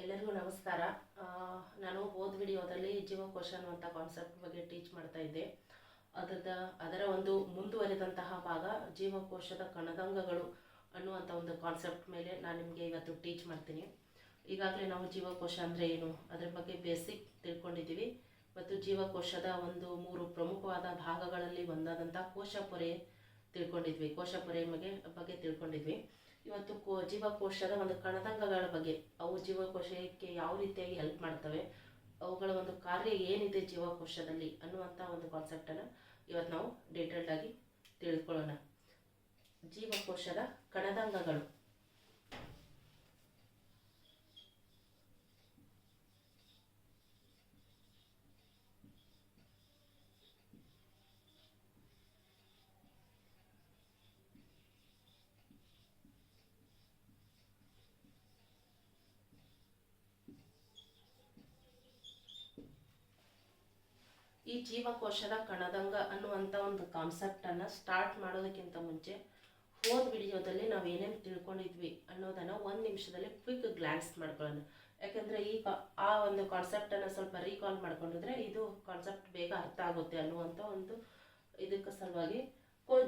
ಎಲ್ಲರಿಗೂ ನಮಸ್ಕಾರ. ನಾನು ಹೋದ ವಿಡಿಯೋದಲ್ಲಿ ಜೀವಕೋಶ ಅನ್ನುವಂಥ ಕಾನ್ಸೆಪ್ಟ್ ಬಗ್ಗೆ ಟೀಚ್ ಮಾಡ್ತಾ ಇದ್ದೆ. ಅದರ ಒಂದು ಮುಂದುವರೆದಂತಹ ಭಾಗ ಜೀವಕೋಶದ ಕಣದಂಗಗಳು ಅನ್ನುವಂಥ ಒಂದು ಕಾನ್ಸೆಪ್ಟ್ ಮೇಲೆ ನಾನು ನಿಮಗೆ ಇವತ್ತು ಟೀಚ್ ಮಾಡ್ತೀನಿ. ಈಗಾಗಲೇ ನಾವು ಜೀವಕೋಶ ಅಂದರೆ ಏನು ಅದರ ಬಗ್ಗೆ ಬೇಸಿಕ್ ತಿಳ್ಕೊಂಡಿದ್ದೀವಿ. ಮತ್ತು ಜೀವಕೋಶದ ಒಂದು 3 ಪ್ರಮುಖವಾದ ಭಾಗಗಳಲ್ಲಿ ಒಂದಾದಂಥ ಕೋಶಪೊರೆ ತಿಳ್ಕೊಂಡಿದ್ವಿ. ಕೋಶಪೊರೆ ಬಗ್ಗೆ ತಿಳ್ಕೊಂಡಿದ್ವಿ. ಇವತ್ತು ಜೀವಕೋಶದ ಒಂದು ಕಣದಂಗಗಳ ಬಗ್ಗೆ, ಅವು ಜೀವಕೋಶಕ್ಕೆ ಯಾವ ರೀತಿಯಾಗಿ ಹೆಲ್ಪ್ ಮಾಡ್ತವೆ, ಅವುಗಳ ಒಂದು ಕಾರ್ಯ ಏನಿದೆ ಜೀವಕೋಶದಲ್ಲಿ ಅನ್ನುವಂಥ ಒಂದು ಕಾನ್ಸೆಪ್ಟನ್ನು ಇವತ್ತು ನಾವು ಡೀಟೇಲ್ಡ್ ಆಗಿ ತಿಳ್ಕೊಳ್ಳೋಣ. ಜೀವಕೋಶದ ಕಣದಂಗಗಳು. ಈ ಜೀವಕೋಶದ ಕಣದಂಗ ಅನ್ನುವಂಥ ಒಂದು ಕಾನ್ಸೆಪ್ಟನ್ನು ಸ್ಟಾರ್ಟ್ ಮಾಡೋದಕ್ಕಿಂತ ಮುಂಚೆ ಹೋದ ವಿಡಿಯೋದಲ್ಲಿ ನಾವು ಏನೇನು ತಿಳ್ಕೊಂಡಿದ್ವಿ ಅನ್ನೋದನ್ನು 1 ನಿಮಿಷದಲ್ಲಿ ಕ್ವಿಕ್ ಗ್ಲಾನ್ಸ್ ಮಾಡ್ಕೊಳ್ಳೋಣ. ಯಾಕೆಂದರೆ ಆ ಒಂದು ಕಾನ್ಸೆಪ್ಟನ್ನು ಸ್ವಲ್ಪ ರೀಕಾಲ್ ಮಾಡ್ಕೊಂಡಿದ್ರೆ ಇದು ಕಾನ್ಸೆಪ್ಟ್ ಬೇಗ ಅರ್ಥ ಆಗುತ್ತೆ ಅನ್ನುವಂಥ ಒಂದು ಇದಕ್ಕೆ ಸಲುವಾಗಿ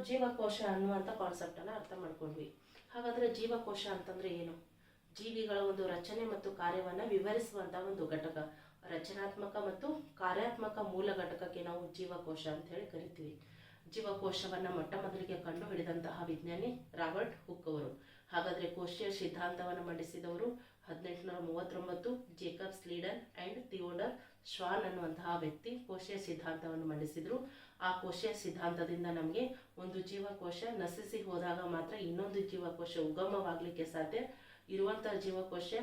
ಜೀವಕೋಶ ಅನ್ನುವಂಥ ಕಾನ್ಸೆಪ್ಟನ್ನು ಅರ್ಥ ಮಾಡ್ಕೊಂಡ್ವಿ. ಹಾಗಾದರೆ ಜೀವಕೋಶ ಅಂತಂದರೆ ಏನು? ಜೀವಿಗಳ ಒಂದು ರಚನೆ ಮತ್ತು ಕಾರ್ಯವನ್ನು ವಿವರಿಸುವಂಥ ಒಂದು ಘಟಕ. ರಚನಾತ್ಮಕ ಮತ್ತು ಕಾರ್ಯಾತ್ಮಕ ಮೂಲ ಘಟಕಕ್ಕೆ ನಾವು ಜೀವಕೋಶ ಅಂತ ಹೇಳಿ ಕರಿತೀವಿ. ಜೀವಕೋಶವನ್ನು ಮೊಟ್ಟ ಮೊದಲಿಗೆ ಕಂಡು ಹಿಡಿದಂತಹ ವಿಜ್ಞಾನಿ ರಾಬರ್ಟ್ ಹುಕ್ ಅವರು. ಹಾಗಾದರೆ ಕೋಶೀಯ ಸಿದ್ಧಾಂತವನ್ನು ಮಂಡಿಸಿದವರು 1839 ಜೇಕಬ್ ಸ್ಲೀಡನ್ ಆ್ಯಂಡ್ ಥಿಯೋಡರ್ ಶ್ವಾನ್ ಅನ್ನುವಂತಹ ವ್ಯಕ್ತಿ ಕೋಶೀಯ ಸಿದ್ಧಾಂತವನ್ನು ಮಂಡಿಸಿದರು. ಆ ಕೋಶೀಯ ಸಿದ್ಧಾಂತದಿಂದ ನಮಗೆ ಒಂದು ಜೀವಕೋಶ ನಶಿಸಿ ಹೋದಾಗ ಮಾತ್ರ ಇನ್ನೊಂದು ಜೀವಕೋಶ ಉಗಮವಾಗಲಿಕ್ಕೆ ಸಾಧ್ಯ. ಇರುವಂಥ ಜೀವಕೋಶ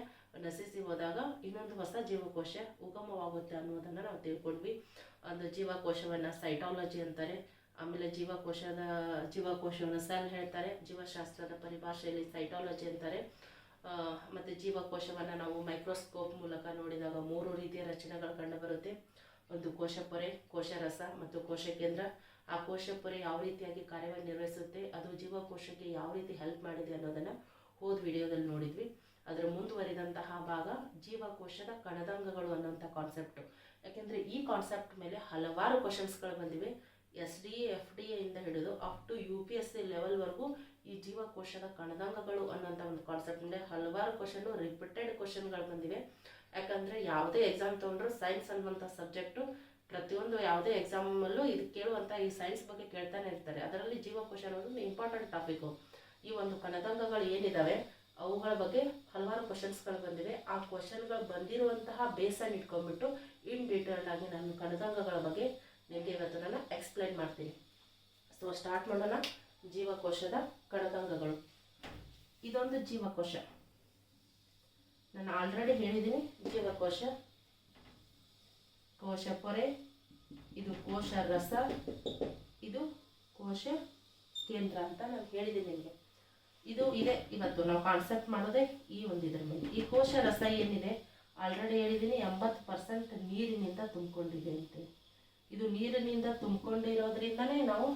ನಶಿಸಿ ಹೋದಾಗ ಇನ್ನೊಂದು ಹೊಸ ಜೀವಕೋಶ ಉಗಮವಾಗುತ್ತೆ ಅನ್ನೋದನ್ನು ನಾವು ತಿಳ್ಕೊಂಡ್ವಿ. ಒಂದು ಜೀವಕೋಶವನ್ನು ಸೈಟಾಲಜಿ ಅಂತಾರೆ. ಆಮೇಲೆ ಜೀವಕೋಶವನ್ನು ಸೆಲ್ ಹೇಳ್ತಾರೆ. ಜೀವಶಾಸ್ತ್ರದ ಪರಿಭಾಷೆಯಲ್ಲಿ ಸೈಟಾಲಜಿ ಅಂತಾರೆ. ಮತ್ತು ಜೀವಕೋಶವನ್ನು ನಾವು ಮೈಕ್ರೋಸ್ಕೋಪ್ ಮೂಲಕ ನೋಡಿದಾಗ 3 ರೀತಿಯ ರಚನೆಗಳು ಕಂಡುಬರುತ್ತೆ. ಒಂದು ಕೋಶಪೊರೆ, ಕೋಶರಸ ಮತ್ತು ಕೋಶಕೇಂದ್ರ. ಆ ಕೋಶಪೊರೆ ಯಾವ ರೀತಿಯಾಗಿ ಕಾರ್ಯವನ್ನು ನಿರ್ವಹಿಸುತ್ತೆ, ಅದು ಜೀವಕೋಶಕ್ಕೆ ಯಾವ ರೀತಿ ಹೆಲ್ಪ್ ಮಾಡಿದೆ ಅನ್ನೋದನ್ನು ಹೋದ ವಿಡಿಯೋದಲ್ಲಿ ನೋಡಿದ್ವಿ. ಅದರ ಮುಂದುವರಿದಂತಹ ಭಾಗ ಜೀವಕೋಶದ ಕಣದಂಗಗಳು ಅನ್ನೋಂಥ ಕಾನ್ಸೆಪ್ಟು. ಯಾಕೆಂದರೆ ಈ ಕಾನ್ಸೆಪ್ಟ್ ಮೇಲೆ ಹಲವಾರು ಕ್ವಶನ್ಸ್ಗಳು ಬಂದಿವೆ. SDA FDA ಇಂದ ಹಿಡಿದು ಅಪ್ ಟು UPSC ಲೆವೆಲ್ವರೆಗೂ ಈ ಜೀವಕೋಶದ ಕಣದಂಗಗಳು ಅನ್ನೋಂಥ ಒಂದು ಕಾನ್ಸೆಪ್ಟ್ ಮೇಲೆ ಹಲವಾರು ರಿಪೀಟೆಡ್ ಕ್ವಶನ್ಗಳು ಬಂದಿವೆ. ಯಾಕಂದರೆ ಯಾವುದೇ ಎಕ್ಸಾಮ್ ತೊಗೊಂಡ್ರು ಸೈನ್ಸ್ ಅನ್ನುವಂಥ ಸಬ್ಜೆಕ್ಟು ಪ್ರತಿಯೊಂದು ಯಾವುದೇ ಎಕ್ಸಾಮಲ್ಲೂ ಇದು ಕೇಳುವಂಥ ಈ ಸೈನ್ಸ್ ಬಗ್ಗೆ ಕೇಳ್ತಾನೆ ಇರ್ತಾರೆ. ಅದರಲ್ಲಿ ಜೀವಕೋಶ ಅನ್ನೋದು ಇಂಪಾರ್ಟೆಂಟ್ ಟಾಪಿಕ್ಕು. ಈ ಒಂದು ಕಣದಂಗಗಳು ಏನಿದ್ದಾವೆ ಅವುಗಳ ಬಗ್ಗೆ ಹಲವಾರು ಕ್ವಶನ್ಸ್ಗಳು ಬಂದಿವೆ. ಆ ಕ್ವಶನ್ಗಳು ಬಂದಿರುವಂತಹ ಬೇಸನ್ನು ಇಟ್ಕೊಂಡ್ಬಿಟ್ಟು ಇನ್ ಡೀಟೇಲ್ಡ್ ಆಗಿ ನಾನು ಕಣದಂಗಗಳ ಬಗ್ಗೆ ನಿಮಗೆ ಇವತ್ತು ನಾನು ಎಕ್ಸ್ಪ್ಲೈನ್ ಮಾಡ್ತೀನಿ. ಸೊ ಸ್ಟಾರ್ಟ್ ಮಾಡೋಣ. ಜೀವಕೋಶದ ಕಣದಂಗಗಳು. ಇದೊಂದು ಜೀವಕೋಶ. ನಾನು ಆಲ್ರೆಡಿ ಹೇಳಿದ್ದೀನಿ ಜೀವಕೋಶ, ಕೋಶಪೊರೆ, ಇದು ಕೋಶ ರಸ, ಇದು ಕೋಶ ಕೇಂದ್ರ ಅಂತ ನಾನು ಹೇಳಿದ್ದೀನಿ ನಿಮಗೆ. ಇದು ಇದೆ ಇವತ್ತು ನಾವು ಕಾನ್ಸೆಪ್ಟ್ ಮಾಡೋದೇ ಈ ಒಂದು ಇದ್ರ ಮೇಲೆ. ಈ ಕೋಶ ರಸ ಏನಿದೆ ಆಲ್ರೆಡಿ ಹೇಳಿದ್ದೀನಿ 80% ನೀರಿನಿಂದ ತುಂಬಿಕೊಂಡಿದೆ ಅಂತೇಳಿ. ಇದು ನೀರಿನಿಂದ ತುಂಬಿಕೊಂಡಿರೋದ್ರಿಂದನೇ ನಾವು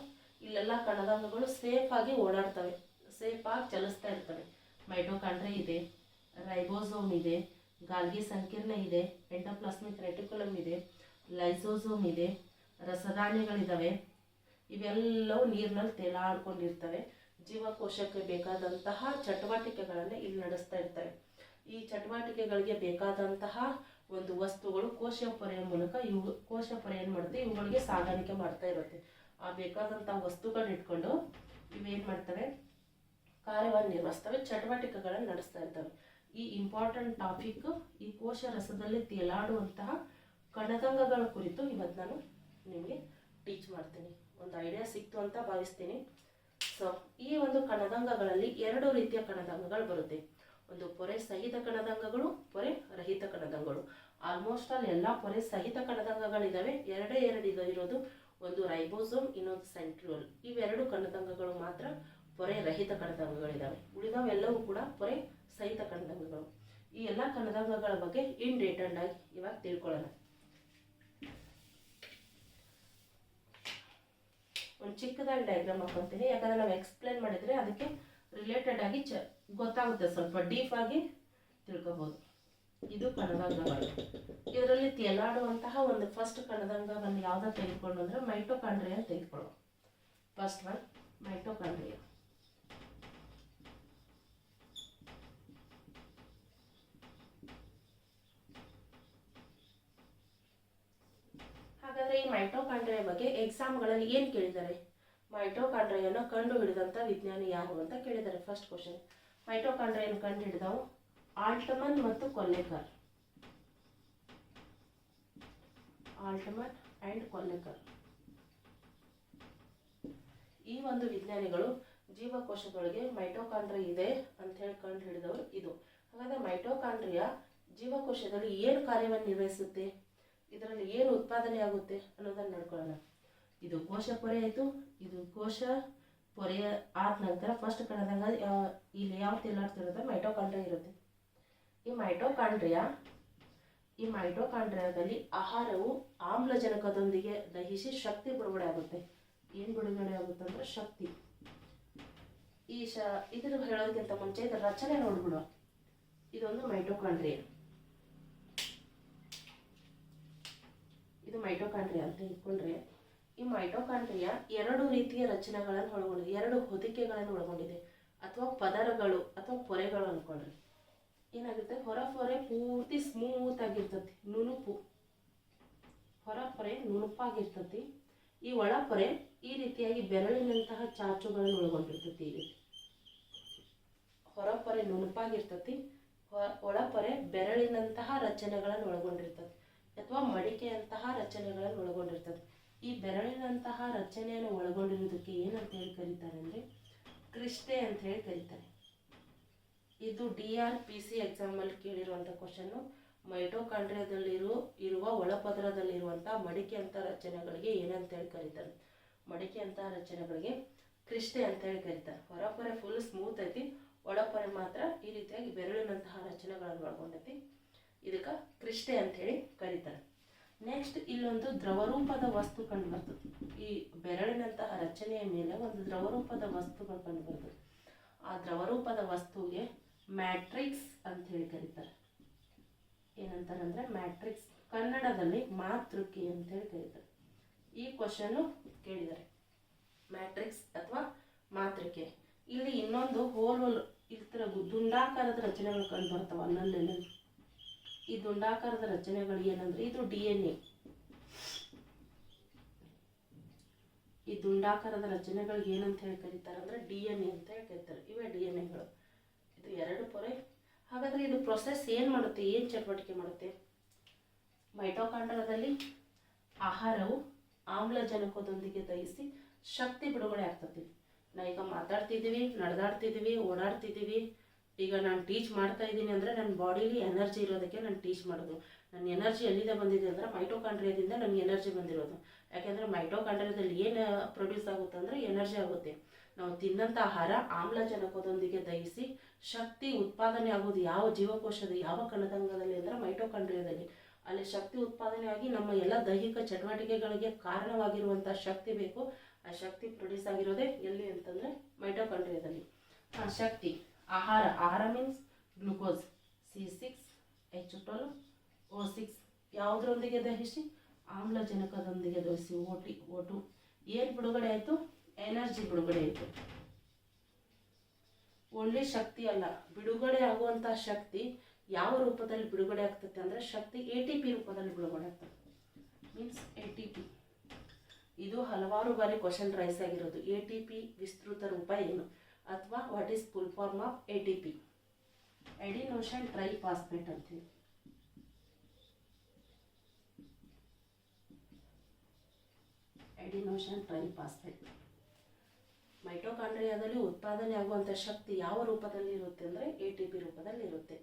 ಇಲ್ಲೆಲ್ಲ ಕಣದಂಗಗಳು ಸೇಫಾಗಿ ಓಡಾಡ್ತವೆ, ಸೇಫಾಗಿ ಚಲಿಸ್ತಾ ಇರ್ತವೆ. ಮೈಟೋಕಾಂಡ್ರಿಯಾ ಇದೆ, ರೈಬೋಸೋಮ್ ಇದೆ, ಗಾಲ್ಗಿ ಸಂಕೀರ್ಣ ಇದೆ, ಎಂಡೋಪ್ಲಾಸ್ಮಿಕ್ ರೆಟಿಕ್ಯುಲಮ್ ಇದೆ, ಲೈಸೋಸೋಮ್ ಇದೆ, ರಸದಾನಿಗಳಿದ್ದಾವೆ. ಇವೆಲ್ಲವೂ ನೀರಿನಲ್ಲಿ ತೇಲಾಡ್ಕೊಂಡಿರ್ತವೆ. ಜೀವಕೋಶಕ್ಕೆ ಬೇಕಾದಂತಹ ಚಟುವಟಿಕೆಗಳನ್ನು ಇಲ್ಲಿ ನಡೆಸ್ತಾ ಇರ್ತಾರೆ. ಈ ಚಟುವಟಿಕೆಗಳಿಗೆ ಬೇಕಾದಂತಹ ಒಂದು ವಸ್ತುಗಳು ಕೋಶಪೊರೆಯ ಮೂಲಕ ಕೋಶಪೊರೆ ಏನು ಮಾಡುತ್ತೆ, ಇವುಗಳಿಗೆ ಸಾಗಾಣಿಕೆ ಮಾಡ್ತಾ ಇರುತ್ತೆ. ಆ ಬೇಕಾದಂತಹ ವಸ್ತುಗಳನ್ನ ಇಟ್ಕೊಂಡು ಇವೇನು ಮಾಡ್ತವೆ, ಕಾರ್ಯವನ್ನು ನಿರ್ವಹಿಸ್ತವೆ, ಚಟುವಟಿಕೆಗಳನ್ನು ನಡೆಸ್ತಾ ಇರ್ತವೆ. ಈ ಇಂಪಾರ್ಟೆಂಟ್ ಟಾಪಿಕ್ ಈ ಕೋಶ ರಸದಲ್ಲಿ ತೇಲಾಡುವಂತಹ ಕಣದಂಗಗಳ ಕುರಿತು ಇವತ್ತು ನಾನು ನಿಮಗೆ ಟೀಚ್ ಮಾಡ್ತೀನಿ. ಒಂದು ಐಡಿಯಾ ಸಿಕ್ತು ಅಂತ ಭಾವಿಸ್ತೀನಿ. ಸೊ ಈ ಒಂದು ಕಣದಂಗಗಳಲ್ಲಿ 2 ರೀತಿಯ ಕಣದಂಗಗಳು ಬರುತ್ತೆ. ಒಂದು ಪೊರೆ ಸಹಿತ ಕಣದಂಗಗಳು, ಪೊರೆ ರಹಿತ ಕಣದಂಗಗಳು. ಆಲ್ಮೋಸ್ಟ್ ಆಲ್ ಎಲ್ಲ ಪೊರೆ ಸಹಿತ ಕಣದಂಗಗಳಿದ್ದಾವೆ. 2 ಇರೋದು, ಒಂದು ರೈಬೋಸೋಮ್, ಇನ್ನೊಂದು ಸೆಂಟ್ರಿಯೋಲ್. ಇವೆರಡು ಕಣದಂಗಗಳು ಮಾತ್ರ ಪೊರೆ ರಹಿತ ಕಣದಂಗಗಳಿದ್ದಾವೆ. ಉಳಿದವೆಲ್ಲವೂ ಕೂಡ ಪೊರೆ ಸಹಿತ ಕಣದಂಗಗಳು. ಈ ಎಲ್ಲ ಕಣದಂಗಗಳ ಬಗ್ಗೆ ಇನ್ ಡೀಟೇಲ್ಡ್ ಆಗಿ ಇವಾಗ ತಿಳ್ಕೊಳ್ಳೋಣ. ಒಂದು ಚಿಕ್ಕದಾಗಿ ಡಯಾಗ್ರಾಮ್ ಹಾಕೊತೀನಿ. ಯಾಕಂದರೆ ನಾವು ಎಕ್ಸ್ಪ್ಲೇನ್ ಮಾಡಿದರೆ ಅದಕ್ಕೆ ರಿಲೇಟೆಡ್ ಆಗಿ ಗೊತ್ತಾಗುತ್ತೆ, ಸ್ವಲ್ಪ ಡೀಪ್ ಆಗಿ ತಿಳ್ಕೊಬೋದು. ಇದು ಕಣದಂಗಗಳು. ಇದರಲ್ಲಿ ತೇಲಾಡುವಂತಹ ಒಂದು ಫಸ್ಟ್ ಕಣದಂಗವನ್ನು ಯಾವ್ದು ತೆಗೆದುಕೊಂಡು ಅಂದ್ರೆ ಮೈಟೋಕಾಂಡ್ರಿಯಾ ಅಂತ ತೆಗೆದುಕೊಳ್ಳೋ. First one mitochondria. ಹಾಗಾದ್ರೆ ಈ ಮೈಟೋಕಾಂಡ್ರಿಯಾ ಬಗ್ಗೆ ಎಕ್ಸಾಮ್ಗಳಲ್ಲಿ ಏನು ಕೇಳಿದ್ದಾರೆ? ಮೈಟೋಕಾಂಡ್ರಿಯಾನ ಕಂಡು ಹಿಡಿದಂತ ವಿಜ್ಞಾನಿ ಯಾರು ಅಂತ ಕೇಳಿದ್ದಾರೆ. ಫಸ್ಟ್ ಕ್ವಶನ್, ಮೈಟೋಕಾಂಡ್ರಿಯಾನ ಕಂಡು ಹಿಡಿದವು ಆಲ್ಟ್ಮನ್ ಮತ್ತು ಕೊಲ್ಲೆಕರ್. ಆಲ್ಟ್ಮನ್ ಅಂಡ್ ಕೊಲ್ಲೆಕರ್ ಈ ಒಂದು ವಿಜ್ಞಾನಿಗಳು ಜೀವಕೋಶದೊಳಗೆ ಮೈಟೋಕಾಂಡ್ರಿಯಾ ಇದೆ ಅಂತ ಹೇಳಿ ಕಂಡು ಹಿಡಿದವರು ಇದು. ಹಾಗಾದ್ರೆ ಮೈಟೋಕಾಂಡ್ರಿಯಾ ಜೀವಕೋಶದಲ್ಲಿ ಏನು ಕಾರ್ಯವನ್ನು ನಿರ್ವಹಿಸುತ್ತೆ, ಇದರಲ್ಲಿ ಏನು ಉತ್ಪಾದನೆ ಆಗುತ್ತೆ ಅನ್ನೋದನ್ನ ನೋಡ್ಕೊಳ್ಳೋಣ. ಇದು ಕೋಶ ಪೊರೆ ಆಯಿತು. ಇದು ಕೋಶ ಪೊರೆಯ ಆದ ನಂತರ ಫಸ್ಟ್ ಕಣದಂಗ ಇಲ್ಲಿ ಯಾವ ತೇಲಾಡ್ತಿರೋದು ಮೈಟೋಕಾಂಡ್ರಿಯಾ ಇರುತ್ತೆ. ಈ ಮೈಟೋಕಾಂಡ್ರಿಯಾದಲ್ಲಿ ಆಹಾರವು ಆಮ್ಲಜನಕದೊಂದಿಗೆ ದಹಿಸಿ ಶಕ್ತಿ ಬಿಡುಗಡೆ ಆಗುತ್ತೆ. ಏನು ಬಿಡುಗಡೆ ಆಗುತ್ತೆ ಅಂದ್ರೆ ಶಕ್ತಿ. ಇದ್ರ ಹೇಳೋದಕ್ಕಿಂತ ಮುಂಚೆ ಇದರ ರಚನೆ ನೋಡ್ಬಿಡುವ. ಇದೊಂದು ಮೈಟೋಕಾಂಡ್ರಿಯಾ. ಇದು ಮೈಟೋಕಾಂಡ್ರಿಯಾ ಅಂತ ಇಟ್ಕೊಂಡ್ರೆ ಈ ಮೈಟೋಕಾಂಡ್ರಿಯಾ ಎರಡು ರೀತಿಯ ರಚನೆಗಳನ್ನು ಒಳಗೊಂಡಿದೆ, ಎರಡು ಹೊದಿಕೆಗಳನ್ನು ಒಳಗೊಂಡಿದೆ, ಅಥವಾ ಪದರಗಳು ಅಥವಾ ಪೊರೆಗಳು ಅನ್ಕೊಂಡ್ರಿ. ಏನಾಗುತ್ತೆ, ಹೊರ ಪೊರೆ ಪೂರ್ತಿ ಸ್ಮೂತ್ ಆಗಿರ್ತತಿ, ನುಣುಪು. ಹೊರ ಪೊರೆ ನುಣುಪಾಗಿರ್ತತಿ. ಈ ಒಳ ಪೊರೆ ಈ ರೀತಿಯಾಗಿ ಬೆರಳಿನಂತಹ ಚಾಚುಗಳನ್ನು ಒಳಗೊಂಡಿರ್ತತಿ. ಈ ರೀತಿ ಹೊರ ಪೊರೆ ನುಣುಪಾಗಿರ್ತತಿ, ಒಳ ಪೊರೆ ಬೆರಳಿನಂತಹ ರಚನೆಗಳನ್ನು ಒಳಗೊಂಡಿರ್ತದೆ ಅಥವಾ ಮಡಿಕೆಯಂತಹ ರಚನೆಗಳನ್ನು ಒಳಗೊಂಡಿರ್ತದೆ. ಈ ಬೆರಳಿನಂತಹ ರಚನೆಯನ್ನು ಒಳಗೊಂಡಿರುವುದಕ್ಕೆ ಏನಂತ ಹೇಳಿ ಕರೀತಾರೆ ಅಂದರೆ ಕ್ರಿಸ್ಟೆ ಅಂತ ಹೇಳಿ ಕರೀತಾರೆ. ಇದು DRPC ಎಕ್ಸಾಮಲ್ಲಿ ಕೇಳಿರುವಂಥ ಕ್ವಶನ್ನು. ಮೈಟೋಕಾಂಡ್ರಿಯಾದಲ್ಲಿರುವ ಒಳಪದರದಲ್ಲಿರುವಂತಹ ಮಡಿಕೆಯಂಥ ರಚನೆಗಳಿಗೆ ಏನಂತ ಹೇಳಿ ಕರೀತಾರೆ? ಮಡಿಕೆಯಂತಹ ರಚನೆಗಳಿಗೆ ಕ್ರಿಸ್ಟೆ ಅಂತ ಹೇಳಿ ಕರೀತಾರೆ. ಹೊರಪೊರೆ ಫುಲ್ ಸ್ಮೂತ್ ಐತಿ, ಒಳಪೊರೆ ಮಾತ್ರ ಈ ರೀತಿಯಾಗಿ ಬೆರಳಿನಂತಹ ರಚನೆಗಳನ್ನು ಒಳಗೊಂಡೈತಿ. ಇದಕ್ಕೆ ಕ್ರಿಸ್ಟೆ ಅಂತ ಹೇಳಿ ಕರೀತಾರೆ. ನೆಕ್ಸ್ಟ್ ಇಲ್ಲೊಂದು ದ್ರವರೂಪದ ವಸ್ತು ಕಂಡು ಬರ್ತದೆ. ಈ ಬೆರಳಿನಂತಹ ರಚನೆಯ ಮೇಲೆ ಒಂದು ದ್ರವರೂಪದ ವಸ್ತುಗಳು ಕಂಡು ಬರ್ತದೆ. ಆ ದ್ರವರೂಪದ ವಸ್ತುವಿಗೆ ಮ್ಯಾಟ್ರಿಕ್ಸ್ ಅಂತ ಹೇಳಿ ಕರೀತಾರೆ. ಏನಂತಾರೆ ಅಂದ್ರೆ ಮ್ಯಾಟ್ರಿಕ್ಸ್, ಕನ್ನಡದಲ್ಲಿ ಮಾತೃಕೆ ಅಂತ ಹೇಳಿ ಕರೀತಾರೆ. ಈ ಕ್ವಶನ್ ಕೇಳಿದ್ದಾರೆ, ಮ್ಯಾಟ್ರಿಕ್ಸ್ ಅಥವಾ ಮಾತೃಕೆ. ಇಲ್ಲಿ ಇನ್ನೊಂದು ಹೋಲ್ ಈ ತರ ದುಂಡಾಕಾರದ ರಚನೆಗಳು ಕಂಡು ಬರ್ತಾವ ಅಲ್ಲಲ್ಲಿ. ಈ ದುಂಡಾಕಾರದ ರಚನೆಗಳು ಏನಂದ್ರೆ ಇದು DNA. ಈ ದುಂಡಾಕಾರದ ರಚನೆಗಳಿಗೆ ಏನಂತ ಹೇಳಿ ಕರೀತಾರೆ ಅಂದ್ರೆ DNA ಅಂತ ಹೇಳಿ ಕರೀತಾರೆ. ಇವೇ DNAಗಳು. ಇದು ಎರಡು ಪೊರೆ. ಹಾಗಾದ್ರೆ ಇದು ಪ್ರೊಸೆಸ್ ಏನ್ ಮಾಡುತ್ತೆ, ಏನ್ ಚಟುವಟಿಕೆ ಮಾಡುತ್ತೆ? ಮೈಟೋಕಾಂಡ್ರಿಯಾದಲ್ಲಿ ಆಹಾರವು ಆಮ್ಲಜನಕದೊಂದಿಗೆ ದಹಿಸಿ ಶಕ್ತಿ ಬಿಡುಗಡೆ ಆಗ್ತದೆ. ನಾ ಈಗ ಮಾತಾಡ್ತಿದ್ದೀವಿ, ನಡೆದಾಡ್ತಿದ್ದೀವಿ, ಓಡಾಡ್ತಿದ್ದೀವಿ. ಈಗ ನಾನು ಟೀಚ್ ಮಾಡ್ತಾ ಇದ್ದೀನಿ ಅಂದರೆ ನನ್ನ ಬಾಡಿಲಿ ಎನರ್ಜಿ ಇರೋದಕ್ಕೆ ನಾನು ಟೀಚ್ ಮಾಡೋದು. ನನ್ನ ಎನರ್ಜಿ ಎಲ್ಲಿಂದ ಬಂದಿದೆ ಅಂದರೆ ಮೈಟೋಕಾಂಡ್ರಿಯಾದಿಂದ ನನಗೆ ಎನರ್ಜಿ ಬಂದಿರೋದು. ಯಾಕೆಂದರೆ ಮೈಟೋಕಾಂಡ್ರಿಯಾದಲ್ಲಿ ಏನು ಪ್ರೊಡ್ಯೂಸ್ ಆಗುತ್ತೆ ಅಂದರೆ ಎನರ್ಜಿ ಆಗುತ್ತೆ. ನಾವು ತಿನ್ನಂಥ ಆಹಾರ ಆಮ್ಲಜನಕದೊಂದಿಗೆ ದಹಿಸಿ ಶಕ್ತಿ ಉತ್ಪಾದನೆ ಆಗೋದು ಯಾವ ಜೀವಕೋಶದ ಯಾವ ಕಣದಂಗದಲ್ಲಿ ಅಂದರೆ ಮೈಟೋಕಾಂಡ್ರಿಯಾದಲ್ಲಿ. ಅಲ್ಲಿ ಶಕ್ತಿ ಉತ್ಪಾದನೆ ಆಗಿ ನಮ್ಮ ಎಲ್ಲ ದೈಹಿಕ ಚಟುವಟಿಕೆಗಳಿಗೆ ಕಾರಣವಾಗಿರುವಂಥ ಶಕ್ತಿ ಬೇಕು. ಆ ಶಕ್ತಿ ಪ್ರೊಡ್ಯೂಸ್ ಆಗಿರೋದೇ ಎಲ್ಲಿ ಅಂತಂದರೆ ಮೈಟೋಕಾಂಡ್ರಿಯಾದಲ್ಲಿ. ಶಕ್ತಿ ಆಹಾರ ಮೀನ್ಸ್ ಗ್ಲೂಕೋಸ್ C6H12O6 ಯಾವುದರೊಂದಿಗೆ ದಹಿಸಿ ಆಮ್ಲಜನಕದೊಂದಿಗೆ ದಹಿಸಿ O2 ಏನು ಬಿಡುಗಡೆ ಆಯಿತು? ಎನರ್ಜಿ ಬಿಡುಗಡೆ ಆಯಿತು. ಓನ್ಲಿ ಶಕ್ತಿ ಅಲ್ಲ, ಬಿಡುಗಡೆ ಆಗುವಂಥ ಶಕ್ತಿ ಯಾವ ರೂಪದಲ್ಲಿ ಬಿಡುಗಡೆ ಆಗ್ತದೆ ಅಂದರೆ ಶಕ್ತಿ ATP ರೂಪದಲ್ಲಿ ಬಿಡುಗಡೆ ಆಗ್ತದೆ. Means ATP. ಇದು ಹಲವಾರು ಬಾರಿ ಕ್ವಶನ್ ರೈಸ್ ಆಗಿರೋದು. ATP ವಿಸ್ತೃತ ರೂಪ ಏನು ಅಥವಾ what is full form of ATP? Adenosine triphosphate ಅಂತೇಳಿ. Adenosine triphosphate. ಮೈಟೋಕಾಂಡ್ರಿಯಾದಲ್ಲಿ ಉತ್ಪಾದನೆ ಆಗುವಂಥ ಶಕ್ತಿ ಯಾವ ರೂಪದಲ್ಲಿ ಇರುತ್ತೆ ಅಂದರೆ ATP ರೂಪದಲ್ಲಿ ಇರುತ್ತೆ.